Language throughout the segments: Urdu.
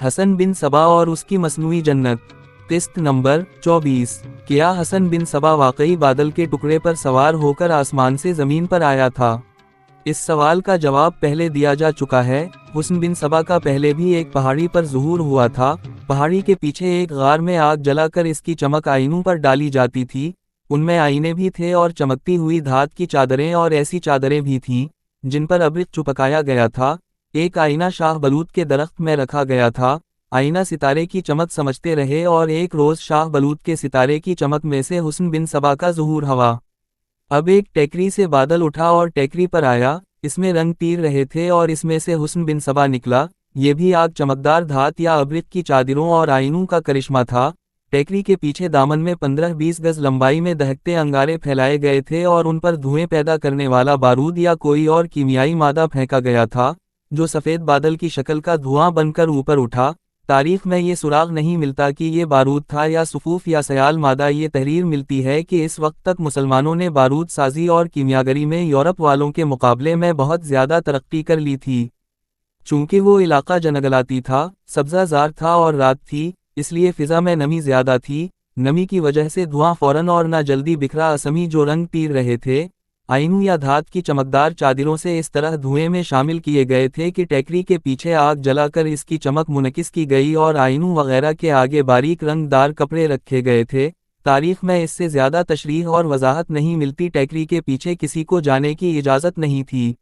حسن بن صبا اور اس کی مصنوعی جنت۔ قسط نمبر 24۔ کیا حسن بن صبا واقعی بادل کے ٹکڑے پر سوار ہو کر آسمان سے زمین پر آیا تھا؟ اس سوال کا جواب پہلے دیا جا چکا ہے۔ حسن بن صبا کا پہلے بھی ایک پہاڑی پر ظہور ہوا تھا۔ پہاڑی کے پیچھے ایک غار میں آگ جلا کر اس کی چمک آئینوں پر ڈالی جاتی تھی۔ ان میں آئینے بھی تھے اور چمکتی ہوئی دھات کی چادریں اور ایسی چادریں بھی تھیں جن پر ابرق چپکایا گیا تھا۔ ایک آئینہ شاہ بلوط کے درخت میں رکھا گیا تھا۔ آئینہ ستارے کی چمک سمجھتے رہے اور ایک روز شاہ بلوط کے ستارے کی چمک میں سے حسن بن صبا کا ظہور ہوا۔ اب ایک ٹیکری سے بادل اٹھا اور ٹیکری پر آیا، اس میں رنگ تیر رہے تھے اور اس میں سے حسن بن صبا نکلا۔ یہ بھی آگ چمکدار دھات یا ابرق کی چادروں اور آئینوں کا کرشمہ تھا۔ ٹیکری کے پیچھے دامن میں 15-20 گز لمبائی میں دہکتے انگارے پھیلائے گئے تھے اور ان پر دھوئیں پیدا کرنے والا بارود یا کوئی اور کیمیائی مادہ پھینکا گیا تھا جو سفید بادل کی شکل کا دھواں بن کر اوپر اٹھا۔ تاریخ میں یہ سراغ نہیں ملتا کہ یہ بارود تھا یا صفوف یا سیال مادہ۔ یہ تحریر ملتی ہے کہ اس وقت تک مسلمانوں نے بارود سازی اور کیمیاگری میں یورپ والوں کے مقابلے میں بہت زیادہ ترقی کر لی تھی۔ چونکہ وہ علاقہ جنگلاتی تھا، سبزہ زار تھا اور رات تھی، اس لیے فضا میں نمی زیادہ تھی۔ نمی کی وجہ سے دھواں فوراً اور نہ جلدی بکھرا۔ اسمی جو رنگ تیر رہے تھے آئینوں یا دھات کی چمکدار چادروں سے اس طرح دھوئیں میں شامل کیے گئے تھے کہ ٹیکری کے پیچھے آگ جلا کر اس کی چمک منعکس کی گئی اور آئینوں وغیرہ کے آگے باریک رنگ دار کپڑے رکھے گئے تھے۔ تاریخ میں اس سے زیادہ تشریح اور وضاحت نہیں ملتی۔ ٹیکری کے پیچھے کسی کو جانے کی اجازت نہیں تھی۔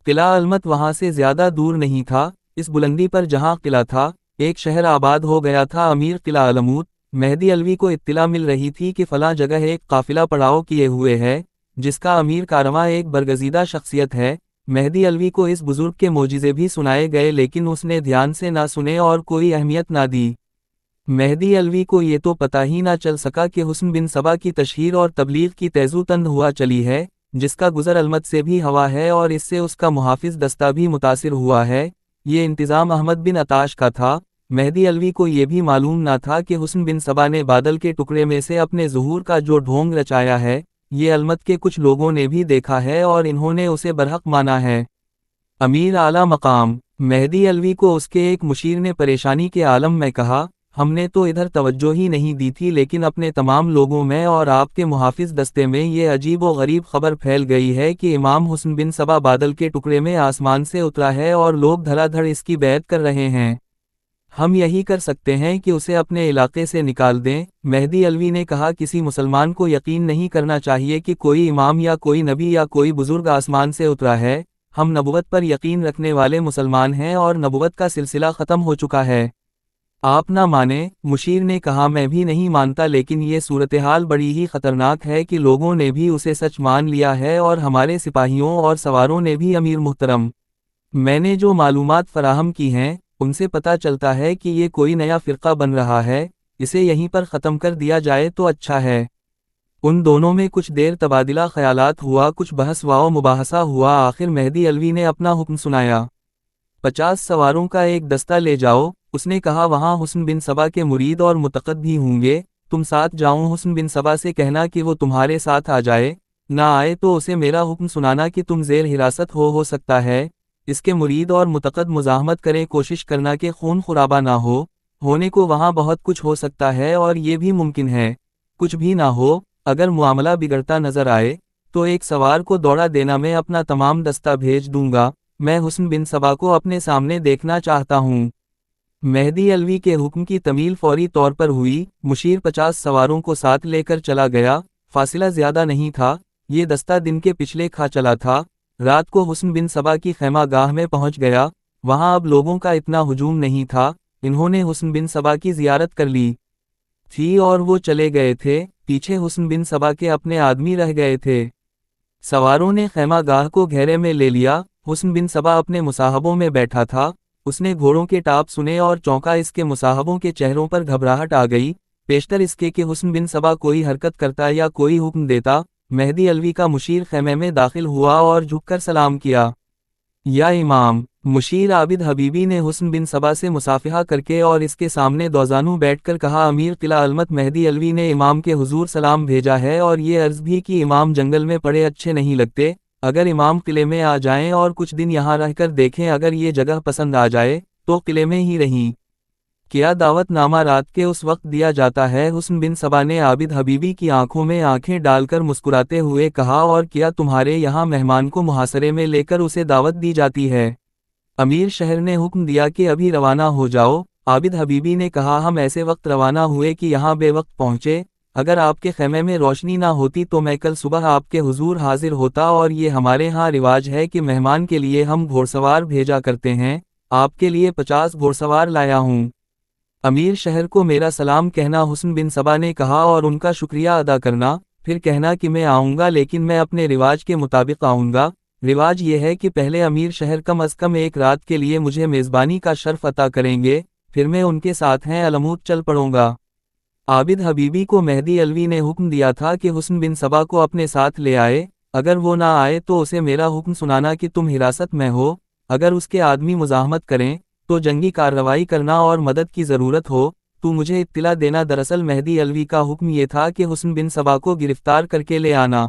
قلعہ المت وہاں سے زیادہ دور نہیں تھا۔ اس بلندی پر جہاں قلعہ تھا ایک شہر آباد ہو گیا تھا، امیر قلعہ علموت۔ مہدی علوی کو اطلاع مل رہی تھی کہ فلاں جگہ ایک قافلہ پڑاؤ کیے ہوئے ہے جس کا امیر کارواں ایک برگزیدہ شخصیت ہے۔ مہدی علوی کو اس بزرگ کے معجزے بھی سنائے گئے لیکن اس نے دھیان سے نہ سنے اور کوئی اہمیت نہ دی۔ مہدی علوی کو یہ تو پتہ ہی نہ چل سکا کہ حسن بن صبا کی تشہیر اور تبلیغ کی تیزو تند ہوا چلی ہے، جس کا گزر المت سے بھی ہوا ہے اور اس سے اس کا محافظ دستہ بھی متاثر ہوا ہے۔ یہ انتظام احمد بن عطاش کا تھا۔ مہدی علوی کو یہ بھی معلوم نہ تھا کہ حسن بن صبا نے بادل کے ٹکڑے میں سے اپنے ظہور کا جو ڈھونگ رچایا ہے یہ المت کے کچھ لوگوں نے بھی دیکھا ہے اور انہوں نے اسے برحق مانا ہے۔ امیر اعلیٰ مقام مہدی علوی کو اس کے ایک مشیر نے پریشانی کے عالم میں کہا، ہم نے تو ادھر توجہ ہی نہیں دی تھی لیکن اپنے تمام لوگوں میں اور آپ کے محافظ دستے میں یہ عجیب و غریب خبر پھیل گئی ہے کہ امام حسن بن صبا بادل کے ٹکڑے میں آسمان سے اترا ہے اور لوگ دھڑا دھڑ اس کی بیعت کر رہے ہیں۔ ہم یہی کر سکتے ہیں کہ اسے اپنے علاقے سے نکال دیں۔ مہدی علوی نے کہا، کسی مسلمان کو یقین نہیں کرنا چاہیے کہ کوئی امام یا کوئی نبی یا کوئی بزرگ آسمان سے اترا ہے۔ ہم نبوت پر یقین رکھنے والے مسلمان ہیں اور نبوت کا سلسلہ ختم ہو چکا ہے۔ آپ نہ مانیں۔ مشیر نے کہا، میں بھی نہیں مانتا لیکن یہ صورتحال بڑی ہی خطرناک ہے کہ لوگوں نے بھی اسے سچ مان لیا ہے اور ہمارے سپاہیوں اور سواروں نے بھی۔ امیر محترم، میں نے جو معلومات فراہم کی ہیں ان سے پتہ چلتا ہے کہ یہ کوئی نیا فرقہ بن رہا ہے، اسے یہیں پر ختم کر دیا جائے تو اچھا ہے۔ ان دونوں میں کچھ دیر تبادلہ خیالات ہوا، کچھ بحث و مباحثہ ہوا، آخر مہدی علوی نے اپنا حکم سنایا۔ 50 سواروں کا ایک دستہ لے جاؤ۔ اس نے کہا، وہاں حسن بن صبا کے مرید اور متقد بھی ہوں گے، تم ساتھ جاؤ۔ حسن بن صبا سے کہنا کہ وہ تمہارے ساتھ آ جائے، نہ آئے تو اسے میرا حکم سنانا کہ تم زیر حراست ہو سکتا ہے اس کے مرید اور متقد مزاحمت کریں، کوشش کرنا کہ خون خرابہ نہ ہونے کو وہاں بہت کچھ ہو سکتا ہے اور یہ بھی ممکن ہے کچھ بھی نہ ہو۔ اگر معاملہ بگڑتا نظر آئے تو ایک سوار کو دوڑا دینا، میں اپنا تمام دستہ بھیج دوں گا۔ میں حسن بن صبا کو اپنے سامنے دیکھنا چاہتا ہوں۔ مہدی علوی کے حکم کی تعمیل فوری طور پر ہوئی۔ مشیر 50 سواروں کو ساتھ لے کر چلا گیا۔ فاصلہ زیادہ نہیں تھا، یہ دستہ دن کے پچھلے کھا چلا تھا۔ رات کو حسن بن صبا کی خیمہ گاہ میں پہنچ گیا۔ وہاں اب لوگوں کا اتنا ہجوم نہیں تھا، انہوں نے حسن بن صبا کی زیارت کر لی تھی اور وہ چلے گئے تھے۔ پیچھے حسن بن صبا کے اپنے آدمی رہ گئے تھے۔ سواروں نے خیمہ گاہ کو گھیرے میں لے لیا۔ حسن بن صبا اپنے مصاحبوں میں بیٹھا تھا، اس نے گھوڑوں کے ٹاپ سنے اور چونکا۔ اس کے مصاحبوں کے چہروں پر گھبراہٹ آ گئی، پیشتر اس کے کہ حسن بن صبا کوئی حرکت کرتا یا کوئی حکم دیتا۔ مہدی علوی کا مشیر خیمے میں داخل ہوا اور جھک کر سلام کیا، یا امام۔ مشیر عابد حبیبی نے حسن بن صبا سے مصافحہ کر کے اور اس کے سامنے دوزانوں بیٹھ کر کہا، امیر قلعہ علمت مہدی علوی نے امام کے حضور سلام بھیجا ہے اور یہ عرض بھی کہ امام جنگل میں پڑے اچھے نہیں لگتے، اگر امام قلعے میں آ جائیں اور کچھ دن یہاں رہ کر دیکھیں، اگر یہ جگہ پسند آ جائے تو قلعے میں ہی رہیں۔ کیا دعوت نامہ رات کے اس وقت دیا جاتا ہے؟ حسن بن صبا نے عابد حبیبی کی آنکھوں میں آنکھیں ڈال کر مسکراتے ہوئے کہا، اور کیا تمہارے یہاں مہمان کو محاصرے میں لے کر اسے دعوت دی جاتی ہے؟ امیر شہر نے حکم دیا کہ ابھی روانہ ہو جاؤ۔ عابد حبیبی نے کہا، ہم ایسے وقت روانہ ہوئے کہ یہاں بے وقت پہنچے، اگر آپ کے خیمے میں روشنی نہ ہوتی تو میں کل صبح آپ کے حضور حاضر ہوتا، اور یہ ہمارے ہاں رواج ہے کہ مہمان کے لیے ہم گھوڑسوار بھیجا کرتے ہیں، آپ کے لیے 50 گھوڑسوار لایا ہوں۔ امیر شہر کو میرا سلام کہنا، حسن بن صبا نے کہا، اور ان کا شکریہ ادا کرنا، پھر کہنا کہ میں آؤں گا لیکن میں اپنے رواج کے مطابق آؤں گا۔ رواج یہ ہے کہ پہلے امیر شہر کم از کم ایک رات کے لیے مجھے میزبانی کا شرف عطا کریں گے، پھر میں ان کے ساتھ ہیں علمود چل پڑوں گا۔ عابد حبیبی کو مہدی علوی نے حکم دیا تھا کہ حسن بن صبا کو اپنے ساتھ لے آئے، اگر وہ نہ آئے تو اسے میرا حکم سنانا کہ تم حراست میں ہو، اگر اس کے آدمی مزاحمت کریں تو جنگی کارروائی کرنا، اور مدد کی ضرورت ہو تو مجھے اطلاع دینا۔ دراصل مہدی علوی کا حکم یہ تھا کہ حسن بن صبا کو گرفتار کر کے لے آنا۔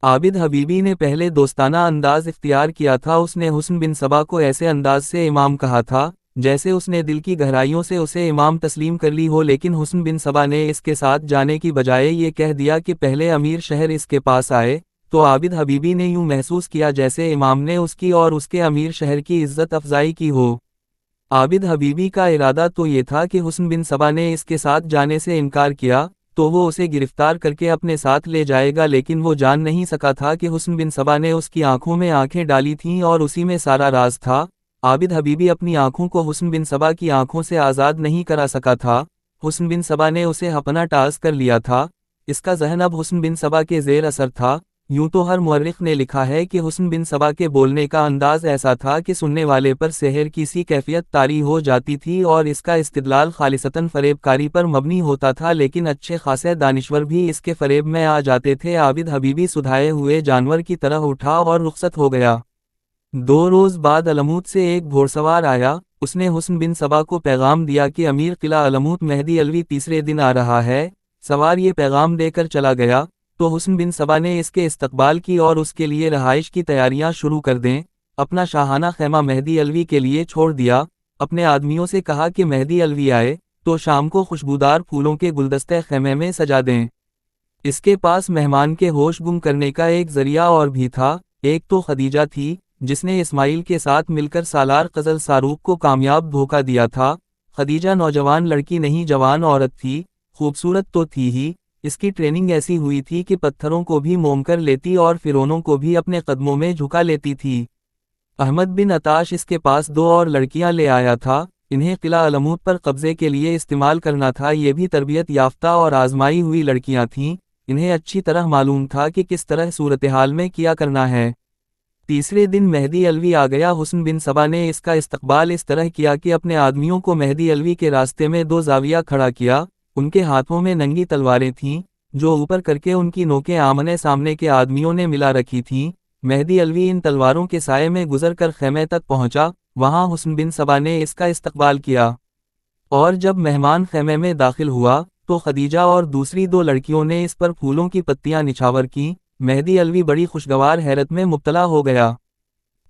عابد حبیبی نے پہلے دوستانہ انداز اختیار کیا تھا، اس نے حسن بن صبا کو ایسے انداز سے امام کہا تھا جیسے اس نے دل کی گہرائیوں سے اسے امام تسلیم کر لی ہو، لیکن حسن بن صبا نے اس کے ساتھ جانے کی بجائے یہ کہہ دیا کہ پہلے امیر شہر اس کے پاس آئے، تو عابد حبیبی نے یوں محسوس کیا جیسے امام نے اس کی اور اس کے امیر شہر کی عزت افزائی کی ہو۔ عابد حبیبی کا ارادہ تو یہ تھا کہ حسن بن صبا نے اس کے ساتھ جانے سے انکار کیا تو وہ اسے گرفتار کر کے اپنے ساتھ لے جائے گا، لیکن وہ جان نہیں سکا تھا کہ حسن بن صبا نے اس کی آنکھوں میں آنکھیں ڈالی تھیں اور اسی میں سارا راز تھا۔ عابد حبیبی اپنی آنکھوں کو حسن بن صبا کی آنکھوں سے آزاد نہیں کرا سکا تھا، حسن بن صبا نے اسے اپنا ٹاس کر لیا تھا، اس کا ذہن اب حسن بن صبا کے زیر اثر تھا۔ یوں تو ہر مورخ نے لکھا ہے کہ حسن بن صبا کے بولنے کا انداز ایسا تھا کہ سننے والے پر سحر کی سی کیفیت طاری ہو جاتی تھی، اور اس کا استدلال خالصتاً فریب کاری پر مبنی ہوتا تھا، لیکن اچھے خاصے دانشور بھی اس کے فریب میں آ جاتے تھے۔ عابد حبیبی سدھائے ہوئے جانور کی طرح اٹھا اور رخصت ہو گیا۔ 2 روز بعد علمود سے ایک گھوڑسوار آیا، اس نے حسن بن صبا کو پیغام دیا کہ امیر قلعہ علمود مہدی علوی تیسرے دن آ رہا ہے۔ سوار یہ پیغام دے کر چلا گیا تو حسن بن صبا نے اس کے استقبال کی اور اس کے لیے رہائش کی تیاریاں شروع کر دیں۔ اپنا شاہانہ خیمہ مہدی علوی کے لیے چھوڑ دیا، اپنے آدمیوں سے کہا کہ مہدی علوی آئے تو شام کو خوشبودار پھولوں کے گلدستے خیمے میں سجا دیں۔ اس کے پاس مہمان کے ہوش گم کرنے کا ایک ذریعہ اور بھی تھا، ایک تو خدیجہ تھی جس نے اسماعیل کے ساتھ مل کر سالار قزل ساروق کو کامیاب دھوکہ دیا تھا۔ خدیجہ نوجوان لڑکی نہیں، جوان عورت تھی، خوبصورت تو تھی ہی، اس کی ٹریننگ ایسی ہوئی تھی کہ پتھروں کو بھی موم کر لیتی اور فرعونوں کو بھی اپنے قدموں میں جھکا لیتی تھی۔ احمد بن عطاش اس کے پاس 2 اور لڑکیاں لے آیا تھا، انہیں قلعہ علمود پر قبضے کے لیے استعمال کرنا تھا۔ یہ بھی تربیت یافتہ اور آزمائی ہوئی لڑکیاں تھیں، انہیں اچھی طرح معلوم تھا کہ کس طرح صورتحال میں کیا کرنا ہے۔ تیسرے دن مہدی علوی آ گیا، حسن بن صبا نے اس کا استقبال اس طرح کیا کہ اپنے آدمیوں کو مہدی علوی کے راستے میں 2 زاویہ کھڑا کیا، ان کے ہاتھوں میں ننگی تلواریں تھیں جو اوپر کر کے ان کی نوکیں آمنے سامنے کے آدمیوں نے ملا رکھی تھیں۔ مہدی علوی ان تلواروں کے سائے میں گزر کر خیمے تک پہنچا، وہاں حسن بن صبا نے اس کا استقبال کیا، اور جب مہمان خیمے میں داخل ہوا تو خدیجہ اور دوسری 2 لڑکیوں نے اس پر پھولوں کی پتیاں نچھاور کیں۔ مہدی علوی بڑی خوشگوار حیرت میں مبتلا ہو گیا،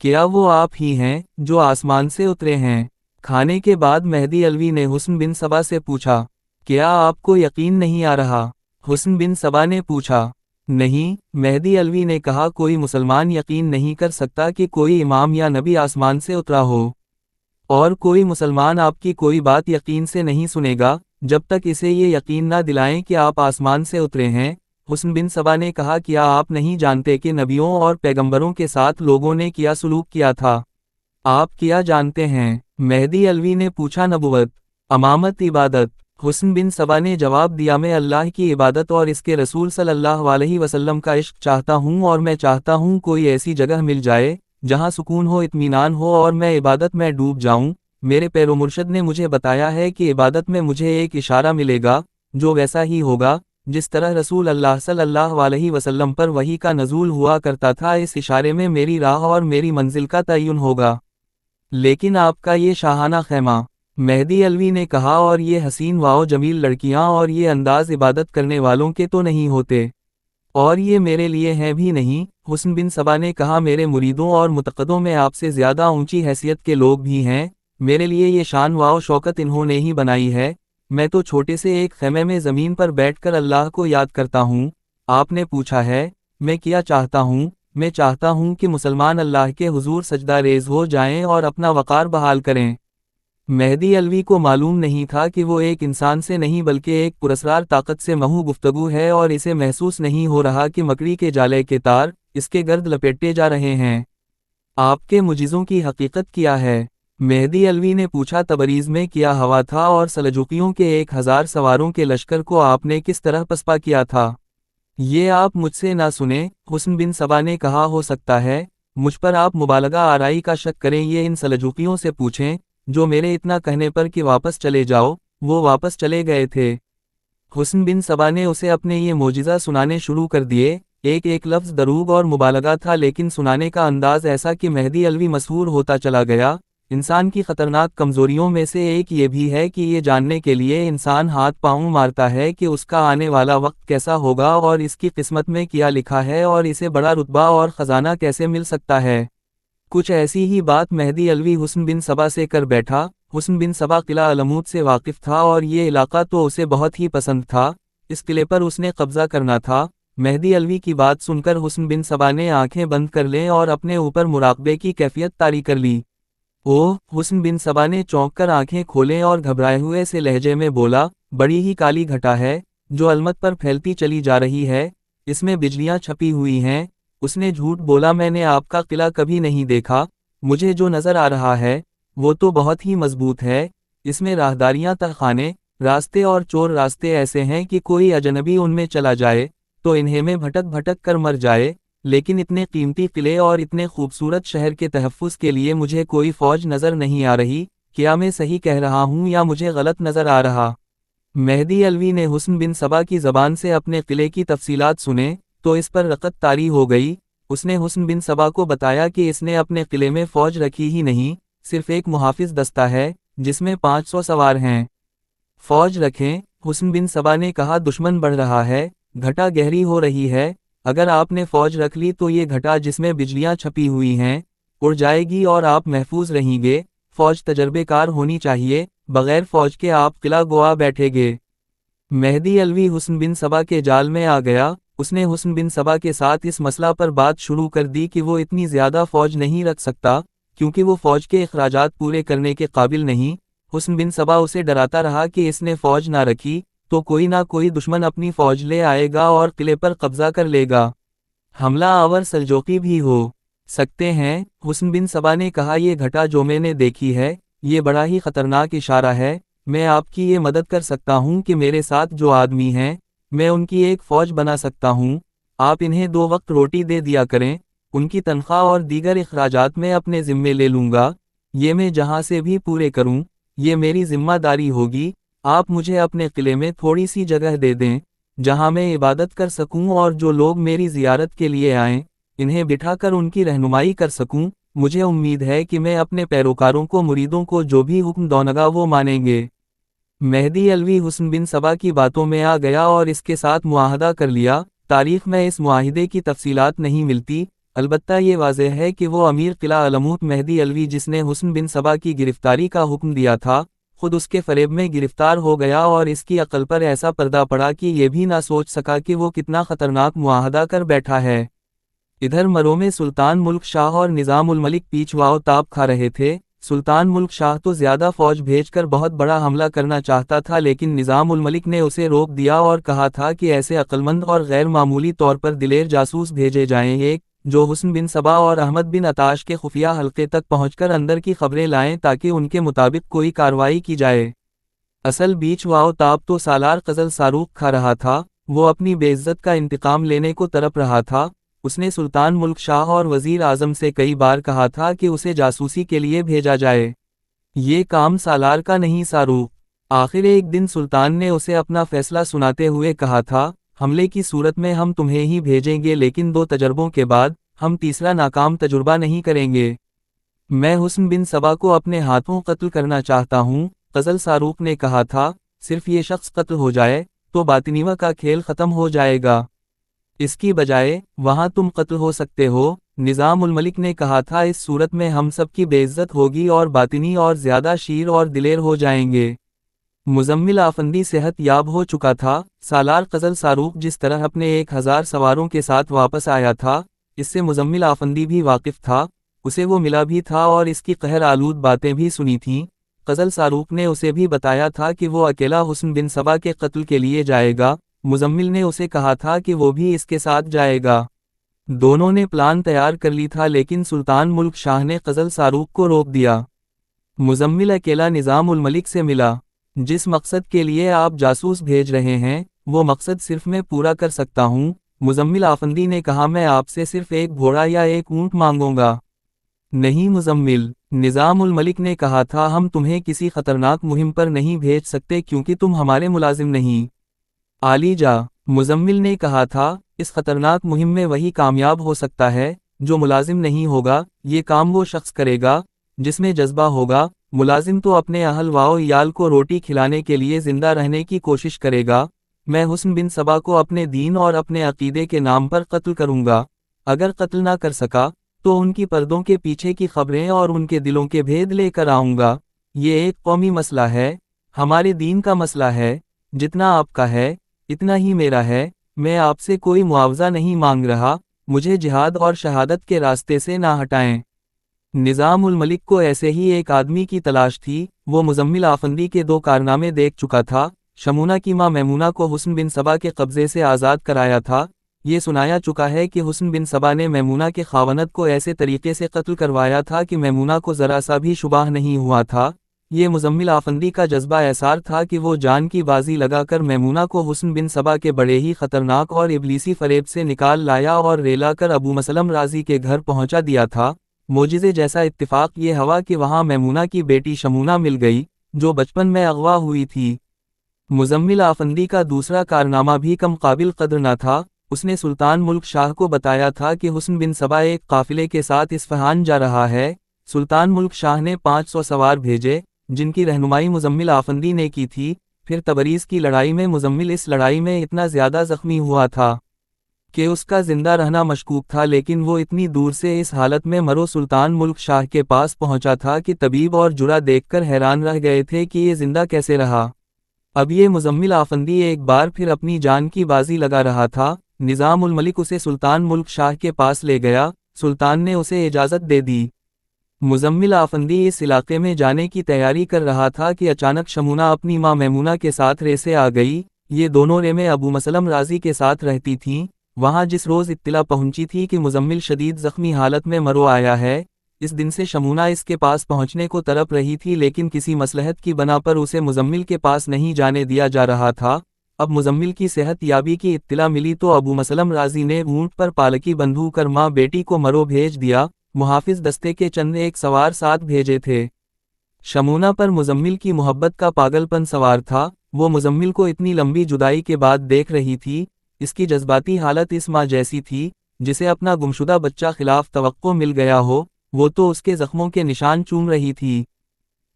کیا وہ آپ ہی ہیں جو آسمان سے اترے ہیں؟ کھانے کے بعد مہدی علوی نے حسن بن صبا سے پوچھا، کیا آپ کو یقین نہیں آ رہا؟ حسن بن صبا نے پوچھا، نہیں۔ مہدی علوی نے کہا، کوئی مسلمان یقین نہیں کر سکتا کہ کوئی امام یا نبی آسمان سے اترا ہو، اور کوئی مسلمان آپ کی کوئی بات یقین سے نہیں سنے گا جب تک اسے یہ یقین نہ دلائیں کہ آپ آسمان سے اترے ہیں۔ حسن بن صبا نے کہا، کیا آپ نہیں جانتے کہ نبیوں اور پیغمبروں کے ساتھ لوگوں نے کیا سلوک کیا تھا؟ آپ کیا جانتے ہیں؟ مہدی علوی نے پوچھا، نبوت، امامت، عبادت۔ حسن بن صبا نے جواب دیا، میں اللہ کی عبادت اور اس کے رسول صلی اللہ علیہ وسلم کا عشق چاہتا ہوں، اور میں چاہتا ہوں کوئی ایسی جگہ مل جائے جہاں سکون ہو، اطمینان ہو، اور میں عبادت میں ڈوب جاؤں۔ میرے پیرو مرشد نے مجھے بتایا ہے کہ عبادت میں مجھے ایک اشارہ ملے گا جو ویسا ہی ہوگا جس طرح رسول اللہ صلی اللہ علیہ وسلم پر وحی کا نزول ہوا کرتا تھا، اس اشارے میں میری راہ اور میری منزل کا تعین ہوگا۔ لیکن آپ کا یہ شاہانہ خیمہ، مہدی علوی نے کہا، اور یہ حسین واؤ جمیل لڑکیاں اور یہ انداز عبادت کرنے والوں کے تو نہیں ہوتے، اور یہ میرے لیے ہیں بھی نہیں۔ حسن بن صبا نے کہا، میرے مریدوں اور متقدوں میں آپ سے زیادہ اونچی حیثیت کے لوگ بھی ہیں، میرے لیے یہ شان و شوکت انہوں نے ہی بنائی ہے، میں تو چھوٹے سے ایک خیمے میں زمین پر بیٹھ کر اللہ کو یاد کرتا ہوں۔ آپ نے پوچھا ہے میں کیا چاہتا ہوں؟ میں چاہتا ہوں کہ مسلمان اللہ کے حضور سجدہ ریز ہو جائیں اور اپنا وقار بحال کریں۔ مہدی علوی کو معلوم نہیں تھا کہ وہ ایک انسان سے نہیں بلکہ ایک پراسرار طاقت سے محو گفتگو ہے، اور اسے محسوس نہیں ہو رہا کہ مکڑی کے جالے کے تار اس کے گرد لپیٹے جا رہے ہیں۔ آپ کے معجزوں کی حقیقت کیا ہے؟ مہدی علوی نے پوچھا۔ تبریز میں کیا ہوا تھا اور سلجوقیوں کے 1000 سواروں کے لشکر کو آپ نے کس طرح پسپا کیا تھا؟ یہ آپ مجھ سے نہ سنیں، حسن بن صبا نے کہا۔ ہو سکتا ہے مجھ پر آپ مبالغہ آرائی کا شک کریں، یہ ان سلجوقیوں سے پوچھیں جو میرے اتنا کہنے پر کہ واپس چلے جاؤ وہ واپس چلے گئے تھے۔ حسن بن صبا نے اسے اپنے یہ معجزہ سنانے شروع کر دیے۔ ایک ایک لفظ دروغ اور مبالغہ تھا، لیکن سنانے کا انداز ایسا کہ مہدی علوی مسحور ہوتا چلا گیا۔ انسان کی خطرناک کمزوریوں میں سے ایک یہ بھی ہے کہ یہ جاننے کے لیے انسان ہاتھ پاؤں مارتا ہے کہ اس کا آنے والا وقت کیسا ہوگا اور اس کی قسمت میں کیا لکھا ہے اور اسے بڑا رتبہ اور خزانہ کیسے مل سکتا ہے۔ کچھ ایسی ہی بات مہدی علوی حسن بن صبا سے کر بیٹھا۔ حسن بن صبا قلعہ علمود سے واقف تھا اور یہ علاقہ تو اسے بہت ہی پسند تھا، اس قلعے پر اس نے قبضہ کرنا تھا۔ مہدی علوی کی بات سن کر حسن بن صبا نے آنکھیں بند کر لیں اور اپنے اوپر مراقبے کی کیفیت طاری کر لی۔ اوہ! حسن بن صبا نے چونک کر آنکھیں کھولیں اور گھبرائے ہوئے سے لہجے میں بولا، بڑی ہی کالی گھٹا ہے جو علمت پر پھیلتی چلی جا رہی ہے، اس میں بجلیاں چھپی ہوئی ہیں۔ اس نے جھوٹ بولا، میں نے آپ کا قلعہ کبھی نہیں دیکھا، مجھے جو نظر آ رہا ہے وہ تو بہت ہی مضبوط ہے، اس میں راہداریاں تہخانے، راستے اور چور راستے ایسے ہیں کہ کوئی اجنبی ان میں چلا جائے تو انہیں میں بھٹک بھٹک کر مر جائے، لیکن اتنے قیمتی قلعے اور اتنے خوبصورت شہر کے تحفظ کے لیے مجھے کوئی فوج نظر نہیں آ رہی، کیا میں صحیح کہہ رہا ہوں یا مجھے غلط نظر آ رہا؟ مہدی علوی نے حسن بن صبا کی زبان سے اپنے قلعے کی تفصیلات سنے تو اس پر رقت طاری ہو گئی۔ اس نے حسن بن صبا کو بتایا کہ اس نے اپنے قلعے میں فوج رکھی ہی نہیں، صرف ایک محافظ دستہ ہے جس میں 500 سوار ہیں۔ فوج رکھیں؟ حسن بن صبا نے کہا، دشمن بڑھ رہا ہے، گھٹا گہری ہو رہی ہے، اگر آپ نے فوج رکھ لی تو یہ گھٹا جس میں بجلیاں چھپی ہوئی ہیں اڑ جائے گی اور آپ محفوظ رہیں گے۔ فوج تجربے کار ہونی چاہیے، بغیر فوج کے آپ قلعہ گوا بیٹھے گے۔ مہدی علوی حسن بن صبا کے جال میں آ گیا۔ اس نے حسن بن صبا کے ساتھ اس مسئلہ پر بات شروع کر دی کہ وہ اتنی زیادہ فوج نہیں رکھ سکتا کیونکہ وہ فوج کے اخراجات پورے کرنے کے قابل نہیں۔ حسن بن صبا اسے ڈراتا رہا کہ اس نے فوج نہ رکھی تو کوئی نہ کوئی دشمن اپنی فوج لے آئے گا اور قلعے پر قبضہ کر لے گا، حملہ آور سلجوقی بھی ہو سکتے ہیں۔ حسن بن صبا نے کہا، یہ گھٹا جو میں نے دیکھی ہے یہ بڑا ہی خطرناک اشارہ ہے، میں آپ کی یہ مدد کر سکتا ہوں کہ میرے ساتھ جو آدمی ہیں میں ان کی ایک فوج بنا سکتا ہوں، آپ انہیں 2 وقت روٹی دے دیا کریں، ان کی تنخواہ اور دیگر اخراجات میں اپنے ذمے لے لوں گا، یہ میں جہاں سے بھی پورے کروں یہ میری ذمہ داری ہوگی۔ آپ مجھے اپنے قلعے میں تھوڑی سی جگہ دے دیں جہاں میں عبادت کر سکوں اور جو لوگ میری زیارت کے لیے آئیں انہیں بٹھا کر ان کی رہنمائی کر سکوں، مجھے امید ہے کہ میں اپنے پیروکاروں کو مریدوں کو جو بھی حکم دوں گا وہ مانیں گے۔ مہدی علوی حسن بن صبا کی باتوں میں آ گیا اور اس کے ساتھ معاہدہ کر لیا۔ تاریخ میں اس معاہدے کی تفصیلات نہیں ملتی، البتہ یہ واضح ہے کہ وہ امیر قلعہ علموت مہدی علوی جس نے حسن بن صبا کی گرفتاری کا حکم دیا تھا خود اس کے فریب میں گرفتار ہو گیا اور اس کی عقل پر ایسا پردہ پڑا کہ یہ بھی نہ سوچ سکا کہ وہ کتنا خطرناک معاہدہ کر بیٹھا ہے۔ ادھر مرو میں سلطان ملک شاہ اور نظام الملک پیچ واؤ تاب کھا رہے تھے۔ سلطان ملک شاہ تو زیادہ فوج بھیج کر بہت بڑا حملہ کرنا چاہتا تھا، لیکن نظام الملک نے اسے روک دیا اور کہا تھا کہ ایسے عقلمند اور غیر معمولی طور پر دلیر جاسوس بھیجے جائیں، ایک جو حسن بن صبا اور احمد بن عطاش کے خفیہ حلقے تک پہنچ کر اندر کی خبریں لائیں تاکہ ان کے مطابق کوئی کارروائی کی جائے۔ اصل بیچ واؤ تاب تو سالار قزل صاروخ کھا رہا تھا، وہ اپنی بے عزت کا انتقام لینے کو تڑپ رہا تھا۔ اس نے سلطان ملک شاہ اور وزیر اعظم سے کئی بار کہا تھا کہ اسے جاسوسی کے لیے بھیجا جائے، یہ کام سالار کا نہیں صاروخ۔ آخر ایک دن سلطان نے اسے اپنا فیصلہ سناتے ہوئے کہا تھا، حملے کی صورت میں ہم تمہیں ہی بھیجیں گے، لیکن 2 تجربوں کے بعد ہم تیسرا ناکام تجربہ نہیں کریں گے۔ میں حسن بن صبا کو اپنے ہاتھوں قتل کرنا چاہتا ہوں، قزل صاروخ نے کہا تھا، صرف یہ شخص قتل ہو جائے تو باطنیوہ کا کھیل ختم ہو جائے گا، اس کی بجائے وہاں تم قتل ہو سکتے ہو، نظام الملک نے کہا تھا اس صورت میں ہم سب کی بے عزت ہوگی اور باطنی اور زیادہ شیر اور دلیر ہو جائیں گے۔ مزمل آفندی صحت یاب ہو چکا تھا۔ سالار قزل ساروق جس طرح اپنے 1000 سواروں کے ساتھ واپس آیا تھا، اس سے مزمل آفندی بھی واقف تھا، اسے وہ ملا بھی تھا اور اس کی قہر آلود باتیں بھی سنی تھیں۔ قزل ساروق نے اسے بھی بتایا تھا کہ وہ اکیلا حسن بن صبا کے قتل کے لیے جائے گا، مزمل نے اسے کہا تھا کہ وہ بھی اس کے ساتھ جائے گا۔ دونوں نے پلان تیار کر لی تھا لیکن سلطان ملک شاہ نے قزل ساروق کو روک دیا۔ مزمل اکیلا نظام الملک سے ملا۔ جس مقصد کے لیے آپ جاسوس بھیج رہے ہیں، وہ مقصد صرف میں پورا کر سکتا ہوں۔ مزمل آفندی نے کہا میں آپ سے صرف ایک گھوڑا یا ایک اونٹ مانگوں گا۔ نہیں مزمل، نظام الملک نے کہا تھا ہم تمہیں کسی خطرناک مہم پر نہیں بھیج سکتے کیونکہ تم ہمارے ملازم نہیں۔ عالی جا، مزمل نے کہا تھا اس خطرناک مہم میں وہی کامیاب ہو سکتا ہے جو ملازم نہیں ہوگا، یہ کام وہ شخص کرے گا جس میں جذبہ ہوگا، ملازم تو اپنے اہل و عیال کو روٹی کھلانے کے لیے زندہ رہنے کی کوشش کرے گا۔ میں حسن بن صبا کو اپنے دین اور اپنے عقیدے کے نام پر قتل کروں گا، اگر قتل نہ کر سکا تو ان کی پردوں کے پیچھے کی خبریں اور ان کے دلوں کے بھید لے کر آؤں گا۔ یہ ایک قومی مسئلہ ہے، ہمارے دین کا مسئلہ ہے، جتنا آپ کا ہے اتنا ہی میرا ہے، میں آپ سے کوئی معاوضہ نہیں مانگ رہا، مجھے جہاد اور شہادت کے راستے سے نہ ہٹائیں۔ نظام الملک کو ایسے ہی ایک آدمی کی تلاش تھی، وہ مزمل آفندی کے 2 کارنامے دیکھ چکا تھا۔ شمونہ کی ماں میمونہ کو حسن بن صبا کے قبضے سے آزاد کرایا تھا۔ یہ سنایا چکا ہے کہ حسن بن صبا نے میمونہ کے خاوند کو ایسے طریقے سے قتل کروایا تھا کہ میمونہ کو ذرا سا بھی شبہ نہیں ہوا تھا۔ یہ مزمل آفندی کا جذبہ ایثار تھا کہ وہ جان کی بازی لگا کر میمونہ کو حسن بن صبا کے بڑے ہی خطرناک اور ابلیسی فریب سے نکال لایا اور ریلا کر ابو مسلم رازی کے گھر پہنچا دیا تھا۔ معجزے جیسا اتفاق یہ ہوا کہ وہاں میمونہ کی بیٹی شمونہ مل گئی، جو بچپن میں اغوا ہوئی تھی۔ مزمل آفندی کا دوسرا کارنامہ بھی کم قابل قدر نہ تھا، اس نے سلطان ملک شاہ کو بتایا تھا کہ حسن بن صبا ایک قافلے کے ساتھ اصفہان جا رہا ہے۔ سلطان ملک شاہ نے 500 سوار بھیجے، جن کی رہنمائی مزمل آفندی نے کی تھی۔ پھر تبریز کی لڑائی میں مزمل اس لڑائی میں اتنا زیادہ زخمی ہوا تھا کہ اس کا زندہ رہنا مشکوک تھا، لیکن وہ اتنی دور سے اس حالت میں مرو سلطان ملک شاہ کے پاس پہنچا تھا کہ طبیب اور جرح دیکھ کر حیران رہ گئے تھے کہ یہ زندہ کیسے رہا۔ اب یہ مزمل آفندی ایک بار پھر اپنی جان کی بازی لگا رہا تھا۔ نظام الملک اسے سلطان ملک شاہ کے پاس لے گیا، سلطان نے اسے اجازت دے دی۔ مزمل آفندی اس علاقے میں جانے کی تیاری کر رہا تھا کہ اچانک شمونہ اپنی ماں میمونہ کے ساتھ رے سے آ گئی۔ یہ دونوں رے میں ابو مسلم رازی کے ساتھ رہتی تھیں۔ وہاں جس روز اطلاع پہنچی تھی کہ مزمل شدید زخمی حالت میں مرو آیا ہے، اس دن سے شمونہ اس کے پاس پہنچنے کو تڑپ رہی تھی، لیکن کسی مصلحت کی بنا پر اسے مزمل کے پاس نہیں جانے دیا جا رہا تھا۔ اب مزمل کی صحت یابی کی اطلاع ملی تو ابو مسلم رازی نے اونٹ پر پالکی بندھو کر ماں بیٹی کو مرو بھیج دیا۔ محافظ دستے کے چند 1 سوار ساتھ بھیجے تھے۔ شمونہ پر مزمل کی محبت کا پاگل پن سوار تھا، وہ مزمل کو اتنی لمبی جدائی کے بعد دیکھ رہی تھی۔ اس کی جذباتی حالت اس ماں جیسی تھی جسے اپنا گمشدہ بچہ خلاف توقع مل گیا ہو، وہ تو اس کے زخموں کے نشان چوم رہی تھی۔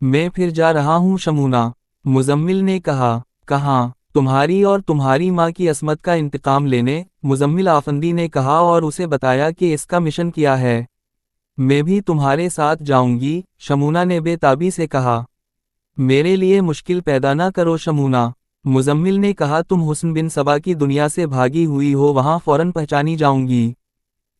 میں پھر جا رہا ہوں شمونہ، مزمل نے کہا۔ کہاں؟ تمہاری اور تمہاری ماں کی عصمت کا انتقام لینے، مزمل آفندی نے کہا اور اسے بتایا کہ اس کا مشن کیا ہے۔ میں بھی تمہارے ساتھ جاؤں گی، شمونہ نے بے تابی سے کہا۔ میرے لیے مشکل پیدا نہ کرو شمونہ، مزمل نے کہا، تم حسن بن صبا کی دنیا سے بھاگی ہوئی ہو، وہاں فوراً پہچانی جاؤں گی۔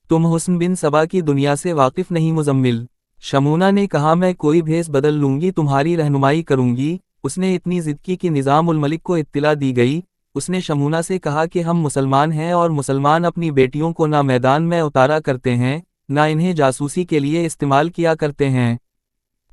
تم حسن بن صبا کی دنیا سے واقف نہیں مزمل، شمونہ نے کہا، میں کوئی بھیس بدل لوں گی، تمہاری رہنمائی کروں گی۔ اس نے اتنی ضد کی کہ نظام الملک کو اطلاع دی گئی۔ اس نے شمونہ سے کہا کہ ہم مسلمان ہیں اور مسلمان اپنی بیٹیوں کو نہ میدان میں اتارا کرتے ہیں، نہ انہیں جاسوسی کے لیے استعمال کیا کرتے ہیں۔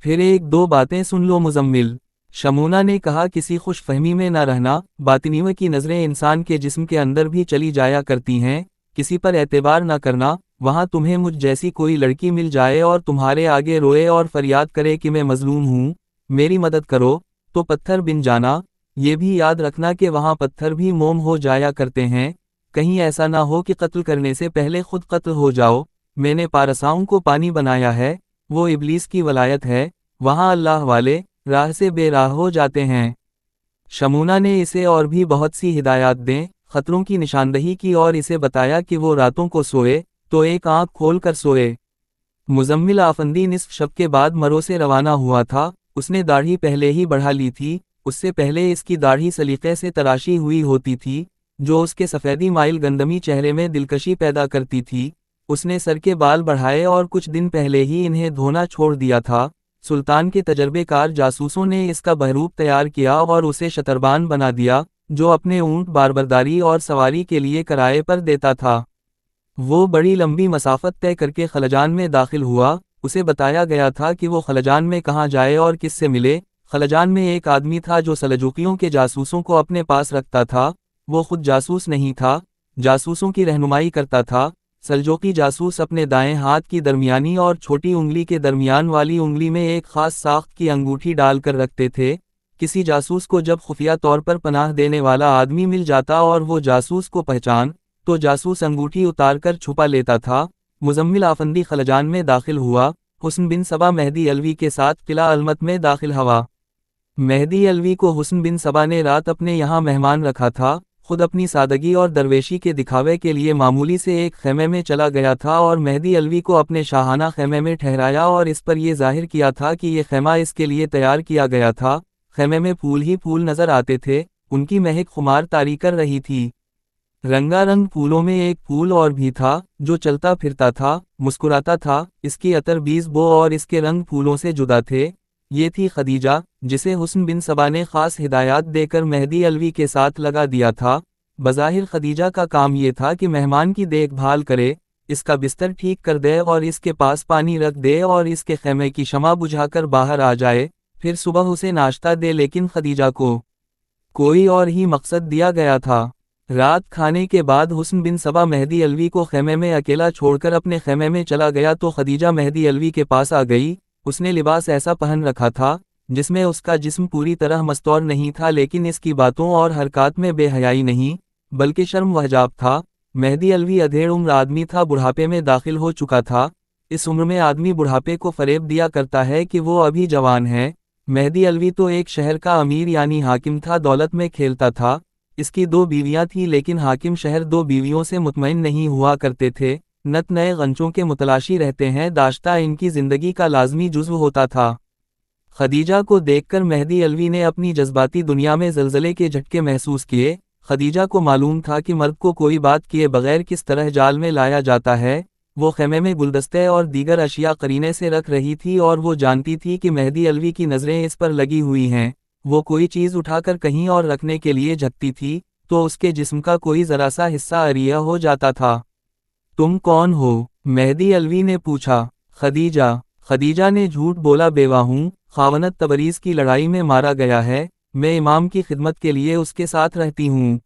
پھر 1-2 باتیں سن لو مزمل، شمونہ نے کہا، کسی خوش فہمی میں نہ رہنا، باطنیوں کی نظریں انسان کے جسم کے اندر بھی چلی جایا کرتی ہیں، کسی پر اعتبار نہ کرنا۔ وہاں تمہیں مجھ جیسی کوئی لڑکی مل جائے اور تمہارے آگے روئے اور فریاد کرے کہ میں مظلوم ہوں، میری مدد کرو، تو پتھر بن جانا۔ یہ بھی یاد رکھنا کہ وہاں پتھر بھی موم ہو جایا کرتے ہیں، کہیں ایسا نہ ہو کہ قتل کرنے سے پہلے خود قتل ہو جاؤ۔ میں نے پارساؤں کو پانی بنایا ہے، وہ ابلیس کی ولایت ہے، وہاں اللہ والے راہ سے بے راہ ہو جاتے ہیں۔ شمونہ نے اسے اور بھی بہت سی ہدایات دیں، خطروں کی نشاندہی کی اور اسے بتایا کہ وہ راتوں کو سوئے تو ایک آنکھ کھول کر سوئے۔ مزمل آفندی نصف شب کے بعد مرو سے روانہ ہوا تھا۔ اس نے داڑھی پہلے ہی بڑھا لی تھی، اس سے پہلے اس کی داڑھی سلیقے سے تراشی ہوئی ہوتی تھی، جو اس کے سفیدی مائل گندمی چہرے میں دلکشی پیدا کرتی تھی۔ اس نے سر کے بال بڑھائے اور کچھ دن پہلے ہی انہیں دھونا چھوڑ دیا تھا۔ سلطان کے تجربے کار جاسوسوں نے اس کا بہروپ تیار کیا اور اسے شتربان بنا دیا، جو اپنے اونٹ باربرداری اور سواری کے لیے کرائے پر دیتا تھا۔ وہ بڑی لمبی مسافت طے کر کے خلجان میں داخل ہوا۔ اسے بتایا گیا تھا کہ وہ خلجان میں کہاں جائے اور کس سے ملے۔ خلجان میں ایک آدمی تھا جو سلجوقیوں کے جاسوسوں کو اپنے پاس رکھتا تھا۔ وہ خود جاسوس نہیں تھا، جاسوسوں کی رہنمائی کرتا تھا۔ سلجوقی جاسوس اپنے دائیں ہاتھ کی درمیانی اور چھوٹی انگلی کے درمیان والی انگلی میں ایک خاص ساخت کی انگوٹھی ڈال کر رکھتے تھے۔ کسی جاسوس کو جب خفیہ طور پر پناہ دینے والا آدمی مل جاتا اور وہ جاسوس کو پہچان تو جاسوس انگوٹھی اتار کر چھپا لیتا تھا۔ مزمل آفندی خلجان میں داخل ہوا۔ حسن بن صبا مہدی علوی کے ساتھ قلعہ المت میں داخل ہوا۔ مہدی علوی کو حسن بن صبا نے رات اپنے یہاں مہمان رکھا تھا۔ خود اپنی سادگی اور درویشی کے دکھاوے کے لیے معمولی سے ایک خیمے میں چلا گیا تھا اور مہدی علوی کو اپنے شاہانہ خیمے میں ٹھہرایا اور اس پر یہ ظاہر کیا تھا کہ یہ خیمہ اس کے لیے تیار کیا گیا تھا۔ خیمے میں پھول ہی پھول نظر آتے تھے، ان کی مہک خمار طاری کر رہی تھی۔ رنگا رنگ پھولوں میں ایک پھول اور بھی تھا جو چلتا پھرتا تھا، مسکراتا تھا، اس کی عطر بیز بو اور اس کے رنگ پھولوں سے جدا تھے۔ یہ تھی خدیجہ، جسے حسن بن صبا نے خاص ہدایات دے کر مہدی علوی کے ساتھ لگا دیا تھا۔ بظاہر خدیجہ کا کام یہ تھا کہ مہمان کی دیکھ بھال کرے، اس کا بستر ٹھیک کر دے اور اس کے پاس پانی رکھ دے اور اس کے خیمے کی شمع بجھا کر باہر آ جائے، پھر صبح اسے ناشتہ دے۔ لیکن خدیجہ کو کوئی اور ہی مقصد دیا گیا تھا۔ رات کھانے کے بعد حسن بن صبا مہدی علوی کو خیمے میں اکیلا چھوڑ کر اپنے خیمے میں چلا گیا تو خدیجہ مہدی علوی کے پاس آ گئی۔ اس نے لباس ایسا پہن رکھا تھا جس میں اس کا جسم پوری طرح مستور نہیں تھا، لیکن اس کی باتوں اور حرکات میں بے حیائی نہیں بلکہ شرم و حجاب تھا۔ مہدی علوی ادھیڑ عمر آدمی تھا، بڑھاپے میں داخل ہو چکا تھا۔ اس عمر میں آدمی بڑھاپے کو فریب دیا کرتا ہے کہ وہ ابھی جوان ہے۔ مہدی علوی تو ایک شہر کا امیر یعنی حاکم تھا، دولت میں کھیلتا تھا۔ اس کی 2 بیویاں تھیں، لیکن حاکم شہر 2 بیویوں سے مطمئن نہیں ہوا کرتے تھے، نت نئے غنچوں کے متلاشی رہتے ہیں، داشتہ ان کی زندگی کا لازمی جزو ہوتا تھا۔ خدیجہ کو دیکھ کر مہدی علوی نے اپنی جذباتی دنیا میں زلزلے کے جھٹکے محسوس کیے۔ خدیجہ کو معلوم تھا کہ مرد کو کوئی بات کیے بغیر کس طرح جال میں لایا جاتا ہے۔ وہ خیمے میں گلدستے اور دیگر اشیاء قرینے سے رکھ رہی تھی اور وہ جانتی تھی کہ مہدی علوی کی نظریں اس پر لگی ہوئی ہیں۔ وہ کوئی چیز اٹھا کر کہیں اور رکھنے کے لیے جھکتی تھی تو اس کے جسم کا کوئی ذرا سا حصہ عریہ ہو جاتا تھا۔ تم کون ہو؟ مہدی علوی نے پوچھا۔ خدیجہ نے جھوٹ بولا، بیوہ ہوں، خاونت تبریز کی لڑائی میں مارا گیا ہے، میں امام کی خدمت کے لیے اس کے ساتھ رہتی ہوں۔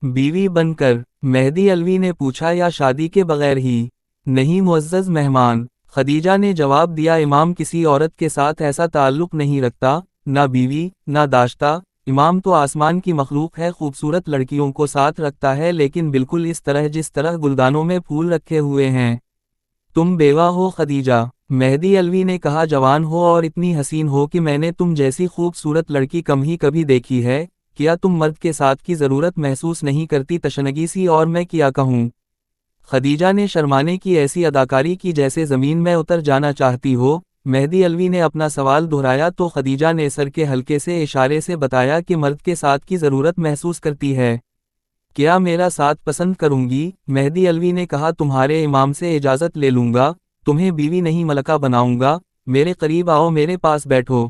بیوی بن کر؟ مہدی علوی نے پوچھا، یا شادی کے بغیر ہی؟ نہیں معزز مہمان، خدیجہ نے جواب دیا، امام کسی عورت کے ساتھ ایسا تعلق نہیں رکھتا، نہ بیوی نہ داشتہ۔ امام تو آسمان کی مخلوق ہے، خوبصورت لڑکیوں کو ساتھ رکھتا ہے، لیکن بالکل اس طرح جس طرح گلدانوں میں پھول رکھے ہوئے ہیں۔ تم بیوہ ہو خدیجہ؟ مہدی علوی نے کہا، جوان ہو اور اتنی حسین ہو کہ میں نے تم جیسی خوبصورت لڑکی کم ہی کبھی دیکھی ہے۔ کیا تم مرد کے ساتھ کی ضرورت محسوس نہیں کرتی؟ تشنگی سی اور میں کیا کہوں؟ خدیجہ نے شرمانے کی ایسی اداکاری کی جیسے زمین میں اتر جانا چاہتی ہو۔ مہدی علوی نے اپنا سوال دہرایا تو خدیجہ نے سر کے ہلکے سے اشارے سے بتایا کہ مرد کے ساتھ کی ضرورت محسوس کرتی ہے۔ کیا میرا ساتھ پسند کروں گی؟ مہدی علوی نے کہا، تمہارے امام سے اجازت لے لوں گا، تمہیں بیوی نہیں ملکہ بناؤں گا۔ میرے قریب آؤ، میرے پاس بیٹھو،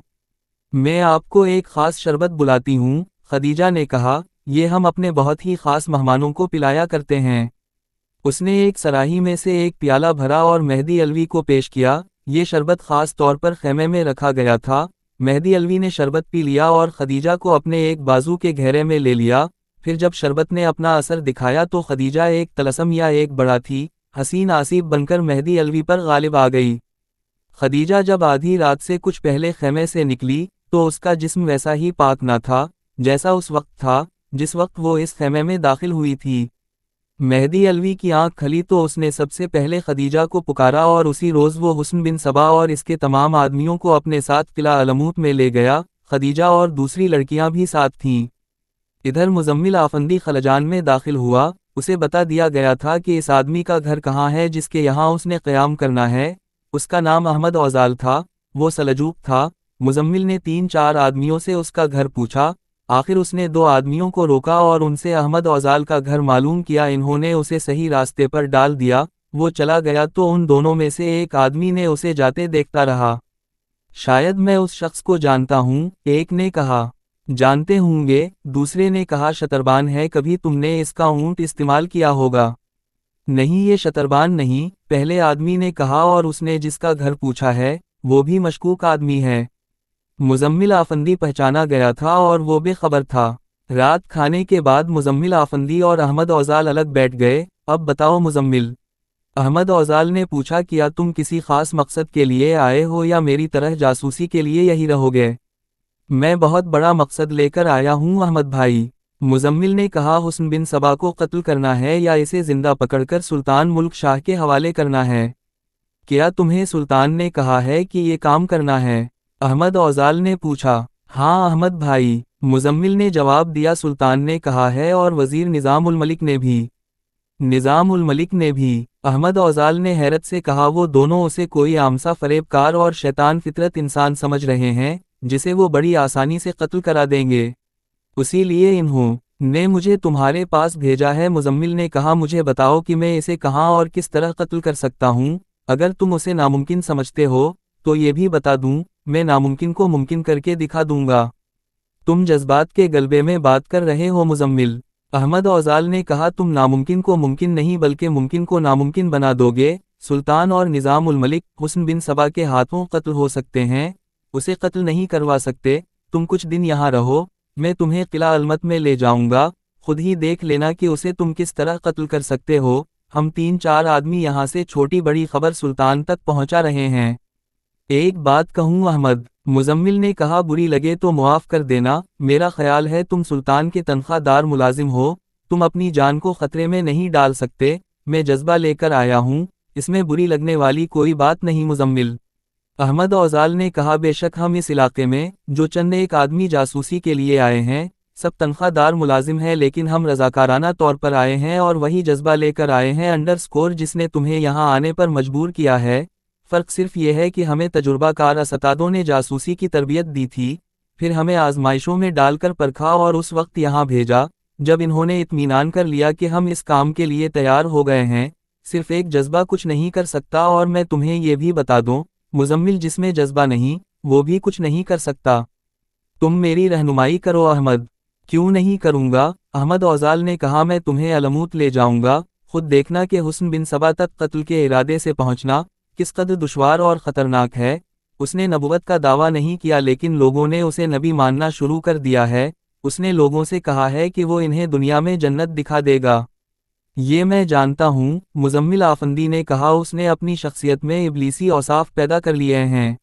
میں آپ کو ایک خاص شربت بلاتی ہوں۔ خدیجہ نے کہا، یہ ہم اپنے بہت ہی خاص مہمانوں کو پلایا کرتے ہیں۔ اس نے ایک سراہی میں سے ایک پیالہ بھرا اور مہدی علوی کو پیش کیا۔ یہ شربت خاص طور پر خیمے میں رکھا گیا تھا۔ مہدی علوی نے شربت پی لیا اور خدیجہ کو اپنے ایک بازو کے گھیرے میں لے لیا۔ پھر جب شربت نے اپنا اثر دکھایا تو خدیجہ ایک طلسم یا ایک بڑا تھی، حسین آسیب بن کر مہدی علوی پر غالب آ گئی۔ خدیجہ جب آدھی رات سے کچھ پہلے خیمے سے نکلی تو اس کا جسم ویسا ہی پاک نہ تھا جیسا اس وقت تھا جس وقت وہ اس خیمے میں داخل ہوئی تھی۔ مہدی علوی کی آنکھ کھلی تو اس نے سب سے پہلے خدیجہ کو پکارا اور اسی روز وہ حسن بن صبا اور اس کے تمام آدمیوں کو اپنے ساتھ قلعہ علموت میں لے گیا۔ خدیجہ اور دوسری لڑکیاں بھی ساتھ تھیں۔ ادھر مزمل آفندی خلجان میں داخل ہوا۔ اسے بتا دیا گیا تھا کہ اس آدمی کا گھر کہاں ہے جس کے یہاں اس نے قیام کرنا ہے۔ اس کا نام احمد اوزال تھا، وہ سلجوق تھا۔ مزمل نے 3-4 آدمیوں سے اس کا گھر پوچھا، آخر اس نے 2 آدمیوں کو روکا اور ان سے احمد اوزال کا گھر معلوم کیا۔ انہوں نے اسے صحیح راستے پر ڈال دیا۔ وہ چلا گیا تو ان دونوں میں سے ایک آدمی نے اسے جاتے دیکھتا رہا۔ شاید میں اس شخص کو جانتا ہوں، ایک نے کہا۔ جانتے ہوں گے، دوسرے نے کہا شتربان ہے، کبھی تم نے اس کا اونٹ استعمال کیا ہوگا؟ نہیں، یہ شتربان نہیں، پہلے آدمی نے کہا، اور اس نے جس کا گھر پوچھا ہے وہ بھی مشکوک آدمی ہے۔ مزمل آفندی پہچانا گیا تھا اور وہ بے خبر تھا۔ رات کھانے کے بعد مزمل آفندی اور احمد اوزال الگ بیٹھ گئے۔ اب بتاؤ مزمل، احمد اوزال نے پوچھا، کیا تم کسی خاص مقصد کے لیے آئے ہو یا میری طرح جاسوسی کے لیے یہی رہو گے؟ میں بہت بڑا مقصد لے کر آیا ہوں احمد بھائی۔ مزمل نے کہا، حسن بن سبا کو قتل کرنا ہے یا اسے زندہ پکڑ کر سلطان ملک شاہ کے حوالے کرنا ہے؟ کیا تمہیں سلطان نے کہا ہے کہ یہ کام کرنا ہے؟ احمد اوزال نے پوچھا۔ ہاں احمد بھائی، مزمل نے جواب دیا، سلطان نے کہا ہے اور وزیر نظام الملک نے بھی۔ نظام الملک نے بھی؟ احمد اوزال نے حیرت سے کہا، وہ دونوں اسے کوئی عامسا فریب کار اور شیطان فطرت انسان سمجھ رہے ہیں جسے وہ بڑی آسانی سے قتل کرا دیں گے، اسی لیے انہوں نے مجھے تمہارے پاس بھیجا ہے۔ مزمل نے کہا، مجھے بتاؤ کہ میں اسے کہاں اور کس طرح قتل کر سکتا ہوں۔ اگر تم اسے ناممکن سمجھتے ہو تو یہ بھی بتا دوں، میں ناممکن کو ممکن کر کے دکھا دوں گا۔ تم جذبات کے غلبے میں بات کر رہے ہو مزمل، احمد اوزال نے کہا، تم ناممکن کو ممکن نہیں بلکہ ممکن کو ناممکن بنا دو گے۔ سلطان اور نظام الملک حسن بن سبا کے ہاتھوں قتل ہو سکتے ہیں، اسے قتل نہیں کروا سکتے۔ تم کچھ دن یہاں رہو، میں تمہیں قلعہ المت میں لے جاؤں گا، خود ہی دیکھ لینا کہ اسے تم کس طرح قتل کر سکتے ہو۔ ہم 3-4 آدمی یہاں سے چھوٹی بڑی خبر سلطان تک پہنچا رہے ہیں۔ ایک بات کہوں احمد، مزمل نے کہا، بری لگے تو معاف کر دینا، میرا خیال ہے تم سلطان کے تنخواہ دار ملازم ہو، تم اپنی جان کو خطرے میں نہیں ڈال سکتے۔ میں جذبہ لے کر آیا ہوں، اس میں بری لگنے والی کوئی بات نہیں مزمل۔ احمد اوزال نے کہا، بے شک ہم اس علاقے میں جو چند ایک آدمی جاسوسی کے لیے آئے ہیں سب تنخواہ دار ملازم ہیں، لیکن ہم رضاکارانہ طور پر آئے ہیں اور وہی جذبہ لے کر آئے ہیں انڈرسکور جس نے تمہیں یہاں آنے پر مجبور کیا ہے۔ فرق صرف یہ ہے کہ ہمیں تجربہ کار اساتذوں نے جاسوسی کی تربیت دی تھی، پھر ہمیں آزمائشوں میں ڈال کر پرکھا اور اس وقت یہاں بھیجا جب انہوں نے اطمینان کر لیا کہ ہم اس کام کے لیے تیار ہو گئے ہیں۔ صرف ایک جذبہ کچھ نہیں کر سکتا، اور میں تمہیں یہ بھی بتا دوں مزمل، جس میں جذبہ نہیں وہ بھی کچھ نہیں کر سکتا۔ تم میری رہنمائی کرو احمد۔ کیوں نہیں کروں گا؟ احمد اوزال نے کہا، میں تمہیں علموت لے جاؤں گا، خود دیکھنا کہ حسن بن سبا تک قتل کے ارادے سے پہنچنا کس قدر دشوار اور خطرناک ہے۔ اس نے نبوت کا دعویٰ نہیں کیا لیکن لوگوں نے اسے نبی ماننا شروع کر دیا ہے۔ اس نے لوگوں سے کہا ہے کہ وہ انہیں دنیا میں جنت دکھا دے گا۔ یہ میں جانتا ہوں، مزمل آفندی نے کہا، اس نے اپنی شخصیت میں ابلیسی اوصاف پیدا کر لیے ہیں۔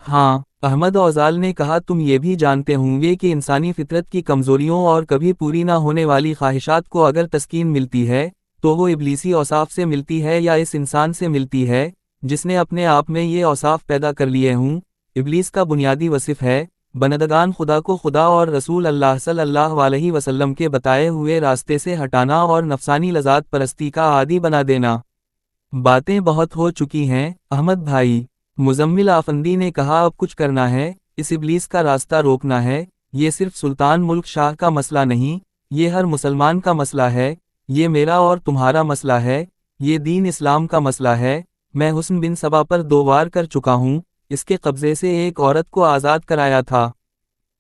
ہاں، احمد اوزال نے کہا، تم یہ بھی جانتے ہوں گے کہ انسانی فطرت کی کمزوریوں اور کبھی پوری نہ ہونے والی خواہشات کو اگر تسکین ملتی ہے تو وہ ابلیسی اوصاف سے ملتی ہے یا اس انسان سے ملتی ہے جس نے اپنے آپ میں یہ اوصاف پیدا کر لیے ہوں۔ ابلیس کا بنیادی وصف ہے بندگان خدا کو خدا اور رسول اللہ صلی اللہ علیہ وسلم کے بتائے ہوئے راستے سے ہٹانا اور نفسانی لذات پرستی کا عادی بنا دینا۔ باتیں بہت ہو چکی ہیں احمد بھائی، مزمل آفندی نے کہا، اب کچھ کرنا ہے، اس ابلیس کا راستہ روکنا ہے۔ یہ صرف سلطان ملک شاہ کا مسئلہ نہیں، یہ ہر مسلمان کا مسئلہ ہے، یہ میرا اور تمہارا مسئلہ ہے، یہ دین اسلام کا مسئلہ ہے۔ میں حسن بن سبا پر 2 وار کر چکا ہوں، اس کے قبضے سے ایک عورت کو آزاد کرایا تھا۔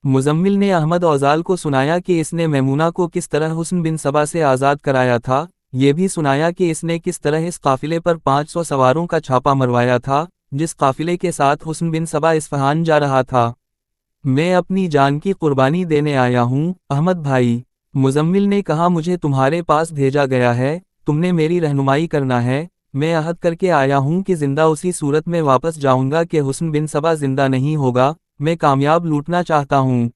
مزمل نے احمد اوزال کو سنایا کہ اس نے میمونہ کو کس طرح حسن بن سبا سے آزاد کرایا تھا، یہ بھی سنایا کہ اس نے کس طرح اس قافلے پر 500 سواروں کا چھاپا مروایا تھا جس قافلے کے ساتھ حسن بن سبا اصفہان جا رہا تھا۔ میں اپنی جان کی قربانی دینے آیا ہوں احمد بھائی، مزمل نے کہا، مجھے تمہارے پاس بھیجا گیا ہے، تم نے میری رہنمائی کرنا ہے۔ میں عہد کر کے آیا ہوں کہ زندہ اسی صورت میں واپس جاؤں گا کہ حسن بن سبا زندہ نہیں ہوگا۔ میں کامیاب لوٹنا چاہتا ہوں،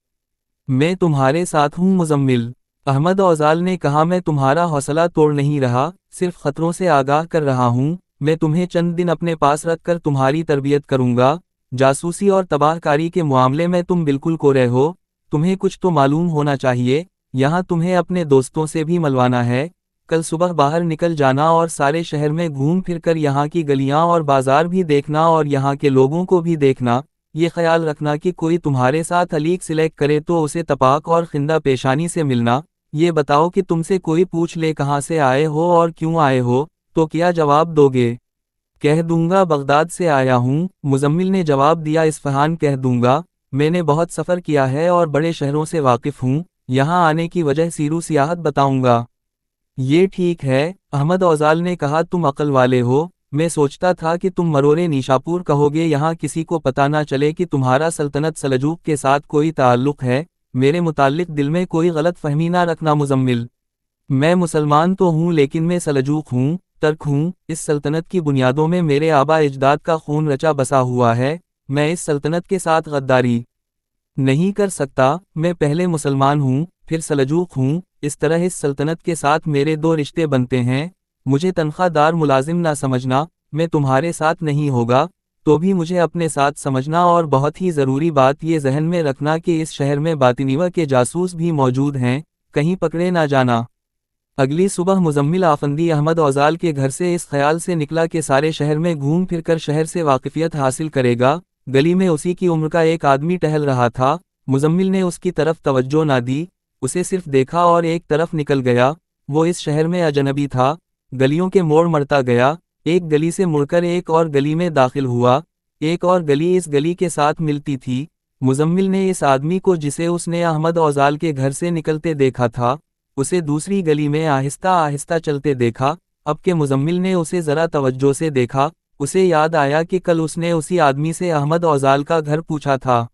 میں تمہارے ساتھ ہوں مزمل۔ احمد اوزال نے کہا، میں تمہارا حوصلہ توڑ نہیں رہا، صرف خطروں سے آگاہ کر رہا ہوں۔ میں تمہیں چند دن اپنے پاس رکھ کر تمہاری تربیت کروں گا۔ جاسوسی اور تباہ کاری کے معاملے میں تم بالکل کورے ہو، تمہیں کچھ تو معلوم ہونا چاہیے۔ یہاں تمہیں اپنے دوستوں سے بھی ملوانا ہے، کل صبح باہر نکل جانا اور سارے شہر میں گھوم پھر کر یہاں کی گلیاں اور بازار بھی دیکھنا اور یہاں کے لوگوں کو بھی دیکھنا، یہ خیال رکھنا کہ کوئی تمہارے ساتھ الیک سلیک کرے تو اسے تپاک اور خندہ پیشانی سے ملنا، یہ بتاؤ کہ تم سے کوئی پوچھ لے کہاں سے آئے ہو اور کیوں آئے ہو، تو کیا جواب دو گے؟ کہہ دوں گا بغداد سے آیا ہوں، مزمل نے جواب دیا۔ اصفہان کہہ دوں گا، میں نے بہت سفر کیا ہے اور بڑے شہروں سے واقف ہوں، یہاں آنے کی وجہ سیرو سیاحت بتاؤں گا۔ یہ ٹھیک ہے، احمد اوزال نے کہا، تم عقل والے ہو، میں سوچتا تھا کہ تم مرورے نیشاپور کہو گے، یہاں کسی کو پتہ نہ چلے کہ تمہارا سلطنت سلجوق کے ساتھ کوئی تعلق ہے، میرے متعلق دل میں کوئی غلط فہمی نہ رکھنا مزمل۔ میں مسلمان تو ہوں لیکن میں سلجوق ہوں، ترک ہوں، اس سلطنت کی بنیادوں میں میرے آبا اجداد کا خون رچا بسا ہوا ہے، میں اس سلطنت کے ساتھ غداری نہیں کر سکتا، میں پہلے مسلمان ہوں، پھر سلجوق ہوں، اس طرح اس سلطنت کے ساتھ میرے دو رشتے بنتے ہیں، مجھے تنخواہ دار ملازم نہ سمجھنا، میں تمہارے ساتھ نہیں ہوگا تو بھی مجھے اپنے ساتھ سمجھنا، اور بہت ہی ضروری بات یہ ذہن میں رکھنا کہ اس شہر میں باطنیوہ کے جاسوس بھی موجود ہیں، کہیں پکڑے نہ جانا۔ اگلی صبح مزمل آفندی احمد اوزال کے گھر سے اس خیال سے نکلا کہ سارے شہر میں گھوم پھر کر شہر سے واقفیت حاصل کرے گا۔ گلی میں اسی کی عمر کا ایک آدمی ٹہل رہا تھا، مزمل نے اس کی طرف توجہ نہ دی، اسے صرف دیکھا اور ایک طرف نکل گیا، وہ اس شہر میں اجنبی تھا، گلیوں کے موڑ مرتا گیا، ایک گلی سے مڑ کر ایک اور گلی میں داخل ہوا، ایک اور گلی اس گلی کے ساتھ ملتی تھی۔ مزمل نے اس آدمی کو جسے اس نے احمد اوزال کے گھر سے نکلتے دیکھا تھا، اسے دوسری گلی میں آہستہ آہستہ چلتے دیکھا، اب کہ مزمل نے اسے ذرا توجہ سے دیکھا، اسے یاد آیا کہ کل اس نے اسی آدمی سے احمد اوزال کا گھر پوچھا تھا۔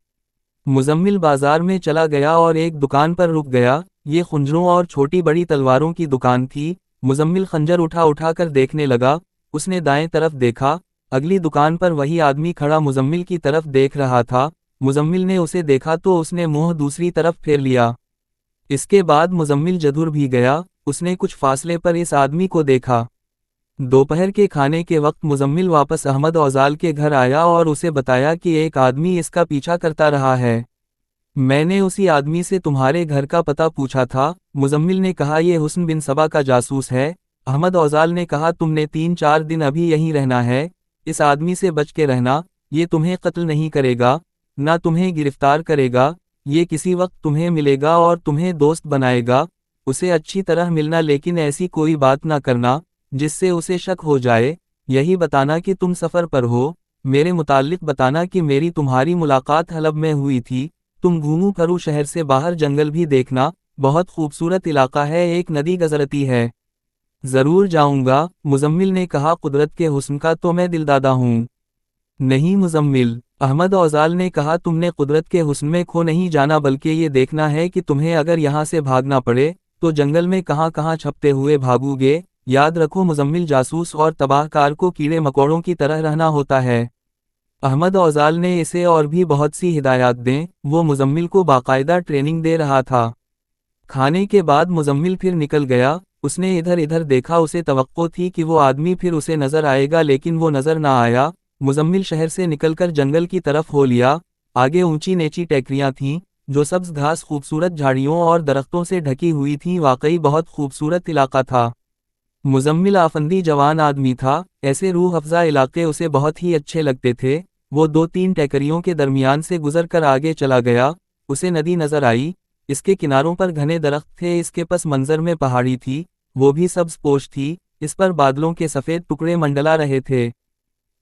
مزمل بازار میں چلا گیا اور ایک دکان پر رک گیا، یہ خنجروں اور چھوٹی بڑی تلواروں کی دکان تھی، مزمل خنجر اٹھا کر دیکھنے لگا، اس نے دائیں طرف دیکھا، اگلی دکان پر وہی آدمی کھڑا مزمل کی طرف دیکھ رہا تھا، مزمل نے اسے دیکھا تو اس نے منہ دوسری طرف پھیر لیا۔ اس کے بعد مزمل جدھر بھی گیا، اس نے کچھ فاصلے پر اس آدمی کو دیکھا۔ دوپہر کے کھانے کے وقت مزمل واپس احمد اوزال کے گھر آیا اور اسے بتایا کہ ایک آدمی اس کا پیچھا کرتا رہا ہے، میں نے اسی آدمی سے تمہارے گھر کا پتہ پوچھا تھا۔ مزمل نے کہا، یہ حسن بن صبا کا جاسوس ہے۔ احمد اوزال نے کہا، تم نے 3-4 دن ابھی یہیں رہنا ہے، اس آدمی سے بچ کے رہنا، یہ تمہیں قتل نہیں کرے گا، نہ تمہیں گرفتار کرے گا، یہ کسی وقت تمہیں ملے گا اور تمہیں دوست بنائے گا، اسے اچھی طرح ملنا لیکن ایسی کوئی بات نہ کرنا جس سے اسے شک ہو جائے، یہی بتانا کہ تم سفر پر ہو، میرے متعلق بتانا کہ میری تمہاری ملاقات حلب میں ہوئی تھی، تم گھومو پھرو شہر سے باہر جنگل بھی دیکھنا، بہت خوبصورت علاقہ ہے، ایک ندی گزرتی ہے، ضرور جاؤں گا۔ مزمل نے کہا، قدرت کے حسن کا تو میں دلدادہ ہوں۔ نہیں مزمل، احمد اوزال نے کہا، تم نے قدرت کے حسن میں کھو نہیں جانا بلکہ یہ دیکھنا ہے کہ تمہیں اگر یہاں سے بھاگنا پڑے تو جنگل میں کہاں کہاں چھپتے ہوئے بھاگو گے، یاد رکھو مزمل، جاسوس اور تباہ کار کو کیڑے مکوڑوں کی طرح رہنا ہوتا ہے۔ احمد اوزال نے اسے اور بھی بہت سی ہدایات دیں، وہ مزمل کو باقاعدہ ٹریننگ دے رہا تھا۔ کھانے کے بعد مزمل پھر نکل گیا، اس نے ادھر ادھر دیکھا، اسے توقع تھی کہ وہ آدمی پھر اسے نظر آئے گا لیکن وہ نظر نہ آیا۔ مزمل شہر سے نکل کر جنگل کی طرف ہو لیا، آگے اونچی نیچی ٹیکریاں تھیں جو سبز گھاس، خوبصورت جھاڑیوں اور درختوں سے ڈھکی ہوئی تھیں، واقعی بہت خوبصورت علاقہ تھا۔ مزمل آفندی جوان آدمی تھا، ایسے روح افزا علاقے اسے بہت ہی اچھے لگتے تھے، وہ 2-3 ٹیکریوں کے درمیان سے گزر کر آگے چلا گیا، اسے ندی نظر آئی، اس کے کناروں پر گھنے درخت تھے، اس کے پس منظر میں پہاڑی تھی، وہ بھی سبز پوش تھی، اس پر بادلوں کے سفید ٹکڑے منڈلا رہے تھے۔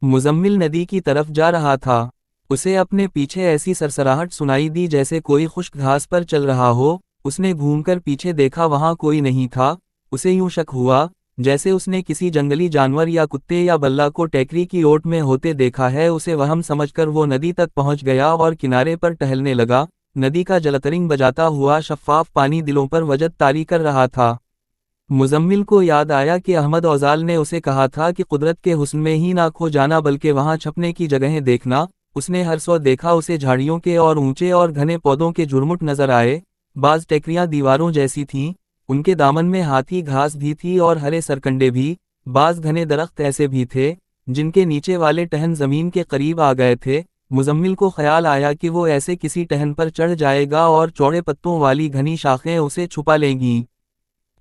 مزمل ندی کی طرف جا رہا تھا، اسے اپنے پیچھے ایسی سرسراہٹ سنائی دی جیسے کوئی خشک گھاس پر چل رہا ہو، اس نے گھوم کر پیچھے دیکھا، وہاں کوئی نہیں تھا، اسے یوں شک ہوا جیسے اس نے کسی جنگلی جانور یا کتے یا بلہ کو ٹیکری کی اوٹ میں ہوتے دیکھا ہے، اسے وہم سمجھ کر وہ ندی تک پہنچ گیا اور کنارے پر ٹہلنے لگا، ندی کا جلترنگ بجاتا ہوا شفاف پانی دلوں پر وجد طاری کر رہا تھا۔ مزمل کو یاد آیا کہ احمد اوزال نے اسے کہا تھا کہ قدرت کے حسن میں ہی نہ کھو جانا بلکہ وہاں چھپنے کی جگہیں دیکھنا، اس نے ہر سو دیکھا، اسے جھاڑیوں کے اور اونچے اور گھنے پودوں کے جھرمٹ نظر آئے، بعض ٹیکریاں دیواروں جیسی تھیں، ان کے دامن میں ہاتھی گھاس بھی تھی اور ہرے سرکنڈے بھی، بعض گھنے درخت ایسے بھی تھے جن کے نیچے والے ٹہن زمین کے قریب آ گئے تھے۔ مزمل کو خیال آیا کہ وہ ایسے کسی ٹہن پر چڑھ جائے گا اور چوڑے پتوں والی گھنی شاخیں اسے چھپا لیں گی۔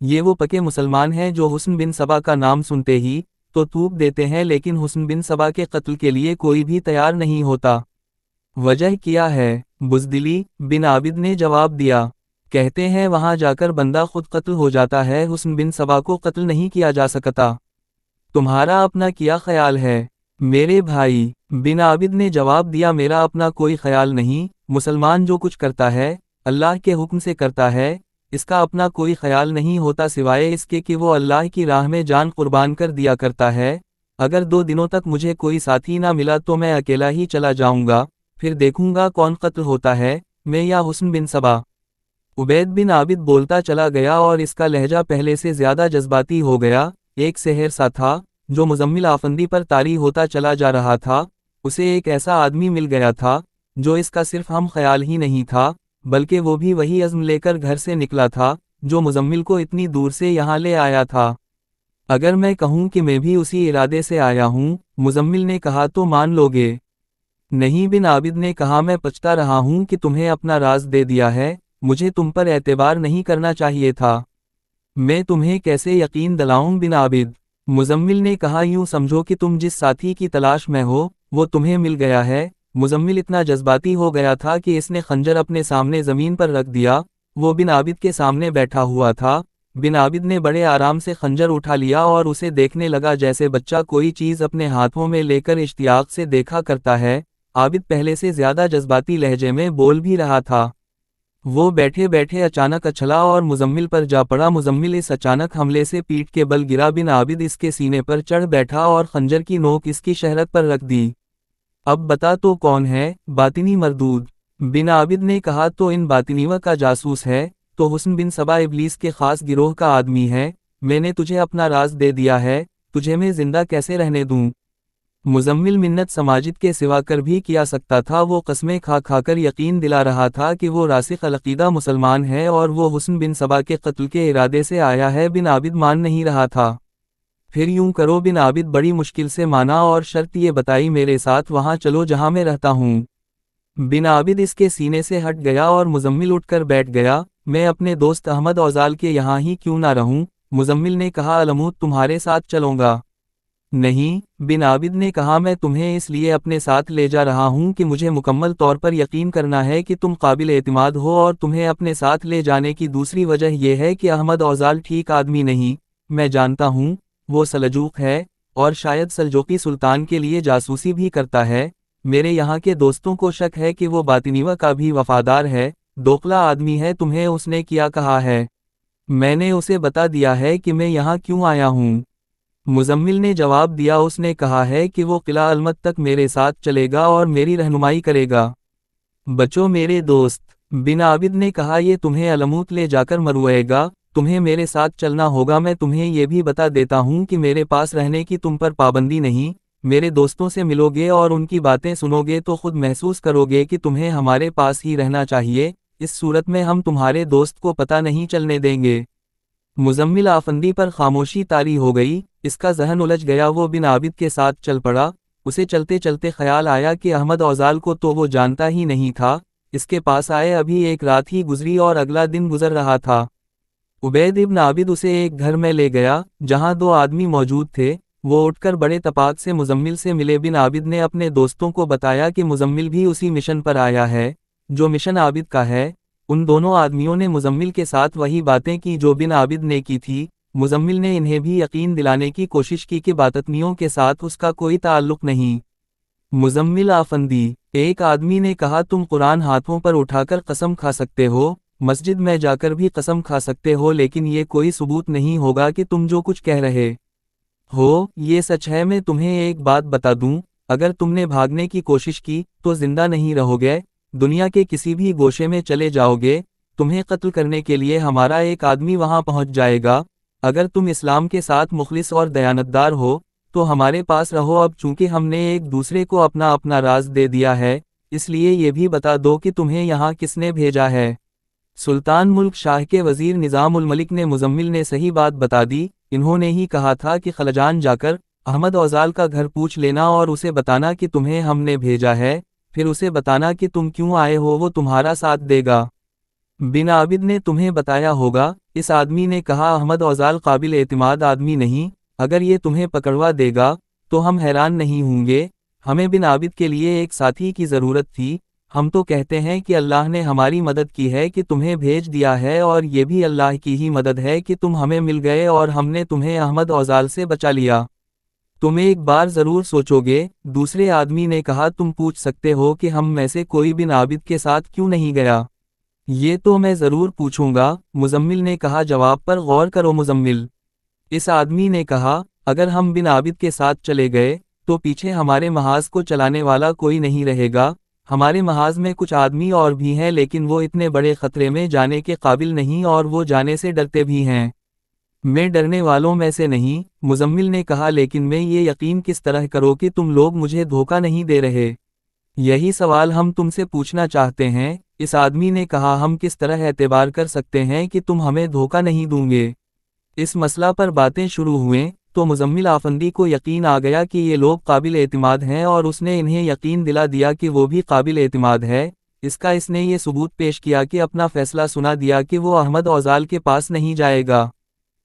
یہ وہ پکے مسلمان ہیں جو حسن بن سبا کا نام سنتے ہی تو تھوک دیتے ہیں، لیکن حسن بن سبا کے قتل کے لیے کوئی بھی تیار نہیں ہوتا۔ وجہ کیا ہے؟ بزدلی، بن عابد نے جواب دیا۔ کہتے ہیں وہاں جا کر بندہ خود قتل ہو جاتا ہے، حسن بن سبا کو قتل نہیں کیا جا سکتا۔ تمہارا اپنا کیا خیال ہے؟ میرے بھائی، بن عابد نے جواب دیا، میرا اپنا کوئی خیال نہیں، مسلمان جو کچھ کرتا ہے اللہ کے حکم سے کرتا ہے، اس کا اپنا کوئی خیال نہیں ہوتا سوائے اس کے کہ وہ اللہ کی راہ میں جان قربان کر دیا کرتا ہے۔ اگر 2 دنوں تک مجھے کوئی ساتھی نہ ملا تو میں اکیلا ہی چلا جاؤں گا، پھر دیکھوں گا کون قتل ہوتا ہے، میں یا حسن بن سبا۔ عبید بن عابد بولتا چلا گیا اور اس کا لہجہ پہلے سے زیادہ جذباتی ہو گیا۔ ایک سحر سا تھا جو مزمل آفندی پر طاری ہوتا چلا جا رہا تھا۔ اسے ایک ایسا آدمی مل گیا تھا جو اس کا صرف ہم خیال ہی نہیں تھا، بلکہ وہ بھی وہی عزم لے کر گھر سے نکلا تھا جو مزمل کو اتنی دور سے یہاں لے آیا تھا۔ اگر میں کہوں کہ میں بھی اسی ارادے سے آیا ہوں، مزمل نے کہا، تو مان لو گے؟ نہیں، بن عابد نے کہا، میں پچھتا رہا ہوں کہ تمہیں اپنا راز دے دیا ہے، مجھے تم پر اعتبار نہیں کرنا چاہیے تھا۔ میں تمہیں کیسے یقین دلاؤں بن عابد؟ مزمل نے کہا، یوں سمجھو کہ تم جس ساتھی کی تلاش میں ہو وہ تمہیں مل گیا ہے۔ مزمل اتنا جذباتی ہو گیا تھا کہ اس نے خنجر اپنے سامنے زمین پر رکھ دیا۔ وہ بن عابد کے سامنے بیٹھا ہوا تھا۔ بن عابد نے بڑے آرام سے خنجر اٹھا لیا اور اسے دیکھنے لگا جیسے بچہ کوئی چیز اپنے ہاتھوں میں لے کر اشتیاق سے دیکھا کرتا ہے۔ عابد پہلے سے زیادہ جذباتی لہجے میں بول بھی رہا تھا۔ وہ بیٹھے بیٹھے اچانک اچھلا اور مزمل پر جا پڑا۔ مزمل اس اچانک حملے سے پیٹھ کے بل گرا۔ بن عابد اس کے سینے پر چڑھ بیٹھا اور خنجر کی نوک اس کی شہرت پر رکھ دی۔ اب بتا تو کون ہے؟ باطنی مردود۔ بن عابد نے کہا، تو ان باطنیوہ کا جاسوس ہے، تو حسن بن سبا ابلیس کے خاص گروہ کا آدمی ہے۔ میں نے تجھے اپنا راز دے دیا ہے، تجھے میں زندہ کیسے رہنے دوں؟ مزمل منت سماجد کے سوا کر بھی کیا سکتا تھا؟ وہ قسمیں کھا کھا کر یقین دلا رہا تھا کہ وہ راسخ العقیدہ مسلمان ہے اور وہ حسن بن سبا کے قتل کے ارادے سے آیا ہے۔ بن عابد مان نہیں رہا تھا۔ پھر یوں کرو، بن عابد بڑی مشکل سے مانا اور شرط یہ بتائی، میرے ساتھ وہاں چلو جہاں میں رہتا ہوں۔ بن عابد اس کے سینے سے ہٹ گیا اور مزمل اٹھ کر بیٹھ گیا۔ میں اپنے دوست احمد اوزال کے یہاں ہی کیوں نہ رہوں؟ مزمل نے کہا، علمود تمہارے ساتھ چلوں گا۔ نہیں، بن عابد نے کہا، میں تمہیں اس لیے اپنے ساتھ لے جا رہا ہوں کہ مجھے مکمل طور پر یقین کرنا ہے کہ تم قابل اعتماد ہو، اور تمہیں اپنے ساتھ لے جانے کی دوسری وجہ یہ ہے کہ احمد اوزال ٹھیک آدمی نہیں۔ میں جانتا ہوں وہ سلجوق ہے اور شاید سلجوقی سلطان کے لیے جاسوسی بھی کرتا ہے۔ میرے یہاں کے دوستوں کو شک ہے کہ وہ باطنیوہ کا بھی وفادار ہے، دوقلا آدمی ہے۔ تمہیں اس نے کیا کہا ہے؟ میں نے اسے بتا دیا ہے کہ میں یہاں کیوں آیا ہوں۔ مزمل نے جواب دیا، اس نے کہا ہے کہ وہ قلعہ المت تک میرے ساتھ چلے گا اور میری رہنمائی کرے گا۔ بچو میرے دوست، بن عابد نے کہا، یہ تمہیں علموت لے جا کر مروائے گا، تمہیں میرے ساتھ چلنا ہوگا۔ میں تمہیں یہ بھی بتا دیتا ہوں کہ میرے پاس رہنے کی تم پر پابندی نہیں۔ میرے دوستوں سے ملو گے اور ان کی باتیں سنو گے تو خود محسوس کرو گے کہ تمہیں ہمارے پاس ہی رہنا چاہیے، اس صورت میں ہم تمہارے دوست کو پتہ نہیں چلنے دیں گے۔ مزمل آفندی پر خاموشی طاری ہو گئی، اس کا ذہن الجھ گیا۔ وہ بن عابد کے ساتھ چل پڑا۔ اسے چلتے چلتے خیال آیا کہ احمد اوزال کو تو وہ جانتا ہی نہیں تھا، اس کے پاس آئے ابھی ایک رات ہی گزری اور اگلا دن گزر رہا تھا۔ عبید ابن عابد اسے ایک گھر میں لے گیا جہاں 2 آدمی موجود تھے۔ وہ اٹھ کر بڑے تپاک سے مزمل سے ملے۔ بن عابد نے اپنے دوستوں کو بتایا کہ مزمل بھی اسی مشن پر آیا ہے جو مشن عابد کا ہے۔ ان دونوں آدمیوں نے مزمل کے ساتھ وہی باتیں کی جو بن عابد نے کی تھی۔ مزمل نے انہیں بھی یقین دلانے کی کوشش کی کہ باطنیوں کے ساتھ اس کا کوئی تعلق نہیں۔ مزمل آفندی، ایک آدمی نے کہا، تم قرآن ہاتھوں پر اٹھا کر قسم کھا سکتے ہو، مسجد میں جا کر بھی قسم کھا سکتے ہو، لیکن یہ کوئی ثبوت نہیں ہوگا کہ تم جو کچھ کہہ رہے ہو یہ سچ ہے۔ میں تمہیں ایک بات بتا دوں، اگر تم نے بھاگنے کی کوشش کی تو زندہ نہیں رہو گے، دنیا کے کسی بھی گوشے میں چلے جاؤ گے، تمہیں قتل کرنے کے لیے ہمارا ایک آدمی وہاں پہنچ جائے گا۔ اگر تم اسلام کے ساتھ مخلص اور دیانتدار ہو تو ہمارے پاس رہو۔ اب چونکہ ہم نے ایک دوسرے کو اپنا راز دے دیا ہے، اس لیے یہ بھی بتا دو کہ تمہیں یہاں کس نے بھیجا ہے۔ سلطان ملک شاہ کے وزیر نظام الملک نے مزمل نے صحیح بات بتا دی۔ انہوں نے ہی کہا تھا کہ خلجان جا کر احمد اوزال کا گھر پوچھ لینا اور اسے بتانا کہ تمہیں ہم نے بھیجا ہے، پھر اسے بتانا کہ تم کیوں آئے ہو، وہ تمہارا ساتھ دے گا۔ بن عابد نے تمہیں بتایا ہوگا، اس آدمی نے کہا احمد اوزال قابل اعتماد آدمی نہیں، اگر یہ تمہیں پکڑوا دے گا تو ہم حیران نہیں ہوں گے، ہمیں بن عابد کے لیے ایک ساتھی کی ضرورت تھی، ہم تو کہتے ہیں کہ اللہ نے ہماری مدد کی ہے کہ تمہیں بھیج دیا ہے، اور یہ بھی اللہ کی ہی مدد ہے کہ تم ہمیں مل گئے اور ہم نے تمہیں احمد اوزال سے بچا لیا۔ تم ایک بار ضرور سوچو گے۔ دوسرے آدمی نے کہا تم پوچھ سکتے ہو کہ ہم میں سے کوئی بن عابد کے ساتھ کیوں نہیں گیا؟ یہ تو میں ضرور پوچھوں گا، مزمل نے کہا جواب پر غور کرو مزمل۔ اس آدمی نے کہا اگر ہم بن عابد کے ساتھ چلے گئے تو پیچھے ہمارے محاذ کو چلانے والا کوئی نہیں رہے گا، ہمارے محاذ میں کچھ آدمی اور بھی ہیں لیکن وہ اتنے بڑے خطرے میں جانے کے قابل نہیں اور وہ جانے سے ڈرتے بھی ہیں۔ میں ڈرنے والوں میں سے نہیں، مزمل نے کہا، لیکن میں یہ یقین کس طرح کروں کہ تم لوگ مجھے دھوکہ نہیں دے رہے؟ یہی سوال ہم تم سے پوچھنا چاہتے ہیں۔ اس آدمی نے کہا ہم کس طرح اعتبار کر سکتے ہیں کہ تم ہمیں دھوکہ نہیں دوں گے؟ اس مسئلہ پر باتیں شروع ہوئیں تو مزمل آفندی کو یقین آ گیا کہ یہ لوگ قابل اعتماد ہیں اور اس نے انہیں یقین دلا دیا کہ وہ بھی قابل اعتماد ہے۔ اس نے یہ ثبوت پیش کیا کہ اپنا فیصلہ سنا دیا کہ وہ احمد اوزال کے پاس نہیں جائے گا۔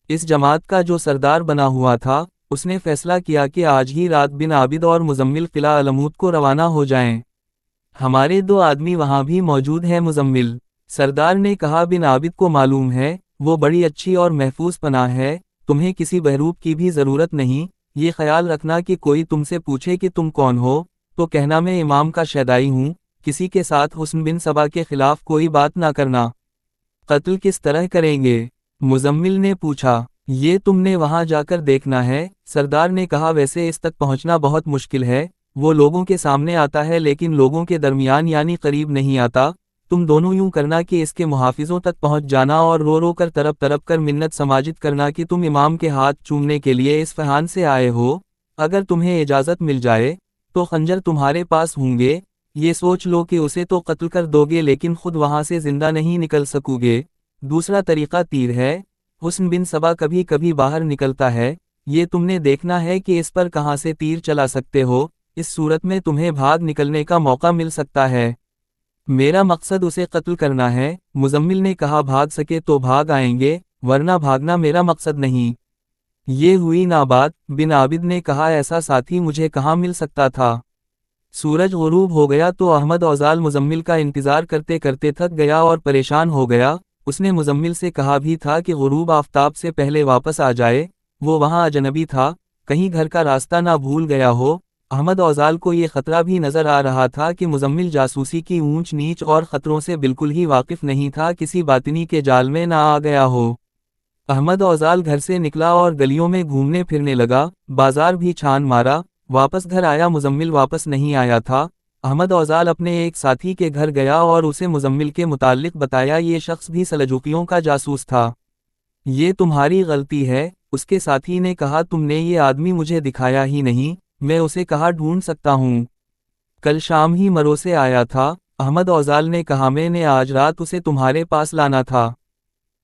اس جماعت کا جو سردار بنا ہوا تھا اس نے فیصلہ کیا کہ آج ہی رات بن عابد اور مزمل قلعہ علمود کو روانہ ہو جائیں۔ ہمارے 2 آدمی وہاں بھی موجود ہیں مزمل، سردار نے کہا بن عابد کو معلوم ہے وہ بڑی اچھی اور محفوظ پناہ ہے، تمہیں کسی بہروپ کی بھی ضرورت نہیں، یہ خیال رکھنا کہ کوئی تم سے پوچھے کہ تم کون ہو تو کہنا میں امام کا شیدائی ہوں، کسی کے ساتھ حسن بن سبا کے خلاف کوئی بات نہ کرنا۔ قتل کس طرح کریں گے؟ مزمل نے پوچھا۔ یہ تم نے وہاں جا کر دیکھنا ہے، سردار نے کہا، ویسے اس تک پہنچنا بہت مشکل ہے، وہ لوگوں کے سامنے آتا ہے لیکن لوگوں کے درمیان یعنی قریب نہیں آتا، تم دونوں یوں کرنا کہ اس کے محافظوں تک پہنچ جانا اور رو رو کر تڑپ تڑپ کر منت سماجت کرنا کہ تم امام کے ہاتھ چومنے کے لیے اصفہان سے آئے ہو، اگر تمہیں اجازت مل جائے تو خنجر تمہارے پاس ہوں گے، یہ سوچ لو کہ اسے تو قتل کر دو گے لیکن خود وہاں سے زندہ نہیں نکل سکو گے۔ دوسرا طریقہ تیر ہے، حسن بن سبا کبھی کبھی باہر نکلتا ہے، یہ تم نے دیکھنا ہے کہ اس پر کہاں سے تیر چلا سکتے ہو، اس صورت میں تمہیں بھاگ نکلنے کا موقع مل سکتا ہے۔ میرا مقصد اسے قتل کرنا ہے، مزمل نے کہا، بھاگ سکے تو بھاگ آئیں گے ورنہ بھاگنا میرا مقصد نہیں۔ یہ ہوئی نہ بات، بن عابد نے کہا ایسا ساتھی مجھے کہاں مل سکتا تھا؟ سورج غروب ہو گیا تو احمد اوزال مزمل کا انتظار کرتے کرتے تھک گیا اور پریشان ہو گیا، اس نے مزمل سے کہا بھی تھا کہ غروب آفتاب سے پہلے واپس آ جائے، وہ وہاں اجنبی تھا، کہیں گھر کا راستہ نہ بھول گیا ہو۔ احمد اوزال کو یہ خطرہ بھی نظر آ رہا تھا کہ مزمل جاسوسی کی اونچ نیچ اور خطروں سے بالکل ہی واقف نہیں تھا، کسی باطنی کے جال میں نہ آ گیا ہو۔ احمد اوزال گھر سے نکلا اور گلیوں میں گھومنے پھرنے لگا، بازار بھی چھان مارا، واپس گھر آیا، مزمل واپس نہیں آیا تھا۔ احمد اوزال اپنے ایک ساتھی کے گھر گیا اور اسے مزمل کے متعلق بتایا، یہ شخص بھی سلجوقیوں کا جاسوس تھا۔ یہ تمہاری غلطی ہے، اس کے ساتھی نے کہا، تم نے یہ آدمی مجھے دکھایا ہی نہیں، میں اسے کہاں ڈھونڈ سکتا ہوں؟ کل شام ہی مرو سے آیا تھا، احمد اوزال نے کہا، میں نے آج رات اسے تمہارے پاس لانا تھا۔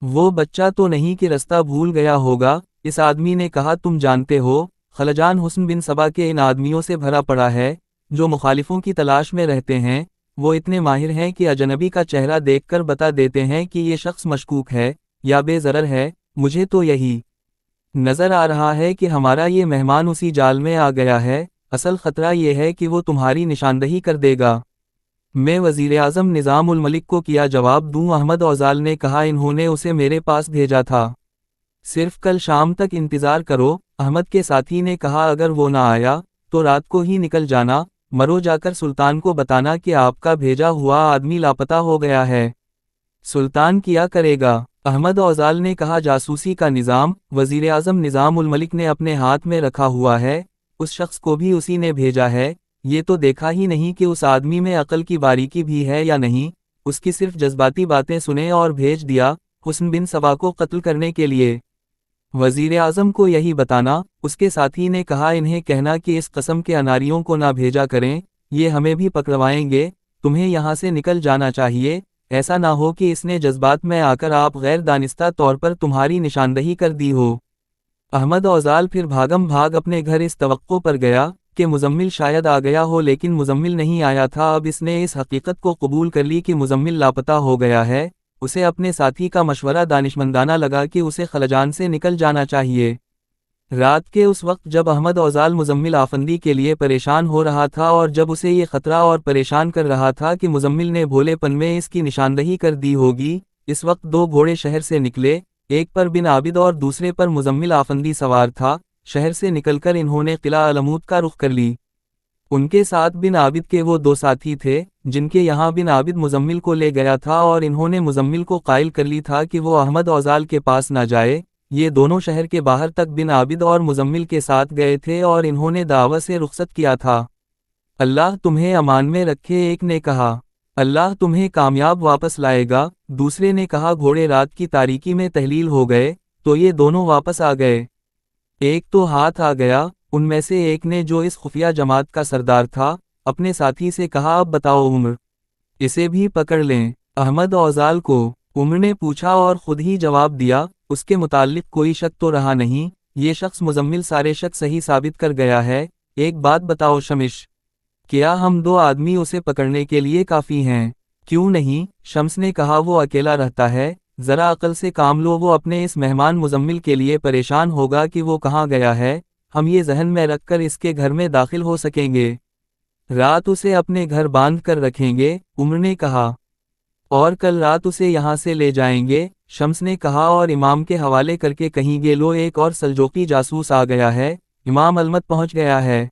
وہ بچہ تو نہیں کہ رستہ بھول گیا ہوگا؟ اس آدمی نے کہا، تم جانتے ہو خلجان حسن بن سبا کے ان آدمیوں سے بھرا پڑا ہے جو مخالفوں کی تلاش میں رہتے ہیں، وہ اتنے ماہر ہیں کہ اجنبی کا چہرہ دیکھ کر بتا دیتے ہیں کہ یہ شخص مشکوک ہے یا بے ضرر ہے، مجھے تو یہی نظر آ رہا ہے کہ ہمارا یہ مہمان اسی جال میں آ گیا ہے، اصل خطرہ یہ ہے کہ وہ تمہاری نشاندہی کر دے گا۔ میں وزیراعظم نظام الملک کو کیا جواب دوں؟ احمد اوزال نے کہا، انہوں نے اسے میرے پاس بھیجا تھا، صرف کل شام تک انتظار کرو۔ احمد کے ساتھی نے کہا، اگر وہ نہ آیا تو رات کو ہی نکل جانا، مرو جا کر سلطان کو بتانا کہ آپ کا بھیجا ہوا آدمی لاپتہ ہو گیا ہے۔ سلطان کیا کرے گا؟ احمد اوزال نے کہا، جاسوسی کا نظام وزیراعظم نظام الملک نے اپنے ہاتھ میں رکھا ہوا ہے، اس شخص کو بھی اسی نے بھیجا ہے، یہ تو دیکھا ہی نہیں کہ اس آدمی میں عقل کی باریکی بھی ہے یا نہیں، اس کی صرف جذباتی باتیں سنے اور بھیج دیا حسن بن سبا کو قتل کرنے کے لیے۔ وزیراعظم کو یہی بتانا، اس کے ساتھی نے کہا، انہیں کہنا کہ اس قسم کے اناریوں کو نہ بھیجا کریں، یہ ہمیں بھی پکڑوائیں گے، تمہیں یہاں سے نکل جانا چاہیے، ایسا نہ ہو کہ اس نے جذبات میں آ کر آپ غیر دانستہ طور پر تمہاری نشاندہی کر دی ہو۔ احمد اوزال پھر بھاگم بھاگ اپنے گھر اس توقع پر گیا کہ مزمل شاید آ گیا ہو، لیکن مزمل نہیں آیا تھا۔ اب اس نے اس حقیقت کو قبول کر لی کہ مزمل لاپتہ ہو گیا ہے، اسے اپنے ساتھی کا مشورہ دانشمندانہ لگا کہ اسے خلجان سے نکل جانا چاہیے۔ رات کے اس وقت جب احمد اوزال مزمل آفندی کے لیے پریشان ہو رہا تھا اور جب اسے یہ خطرہ اور پریشان کر رہا تھا کہ مزمل نے بھولے پن میں اس کی نشاندہی کر دی ہوگی، اس وقت دو گھوڑے شہر سے نکلے، ایک پر بن عابد اور دوسرے پر مزمل آفندی سوار تھا۔ شہر سے نکل کر انہوں نے قلعہ علمود کا رخ کر لی۔ ان کے ساتھ بن عابد کے وہ دو ساتھی تھے جن کے یہاں بن عابد مزمل کو لے گیا تھا اور انہوں نے مزمل کو قائل کر لی تھا کہ وہ احمد اوزال کے پاس نہ جائے۔ یہ دونوں شہر کے باہر تک بن عابد اور مزمل کے ساتھ گئے تھے اور انہوں نے دعوت سے رخصت کیا تھا۔ اللہ تمہیں امان میں رکھے، ایک نے کہا۔ اللہ تمہیں کامیاب واپس لائے گا، دوسرے نے کہا۔ گھوڑے رات کی تاریکی میں تحلیل ہو گئے تو یہ دونوں واپس آ گئے۔ ایک تو ہاتھ آ گیا، ان میں سے ایک نے جو اس خفیہ جماعت کا سردار تھا اپنے ساتھی سے کہا اب بتاؤ عمر، اسے بھی پکڑ لیں۔ احمد اوزال کو عمر نے پوچھا اور خود ہی جواب دیا، اس کے متعلق کوئی شک تو رہا نہیں، یہ شخص مزمل سارے شک صحیح ثابت کر گیا ہے۔ ایک بات بتاؤ شمش، کیا ہم دو آدمی اسے پکڑنے کے لیے کافی ہیں؟ کیوں نہیں؟ شمس نے کہا وہ اکیلا رہتا ہے، ذرا عقل سے کام لو، وہ اپنے اس مہمان مزمل کے لیے پریشان ہوگا کہ وہ کہاں گیا ہے، ہم یہ ذہن میں رکھ کر اس کے گھر میں داخل ہو سکیں گے، رات اسے اپنے گھر باندھ کر رکھیں گے، عمر نے کہا، اور کل رات اسے یہاں سے لے جائیں گے، شمس نے کہا، اور امام کے حوالے کر کے کہیں گے لو ایک اور سلجوقی جاسوس آ گیا ہے، امام المت پہنچ گیا ہے۔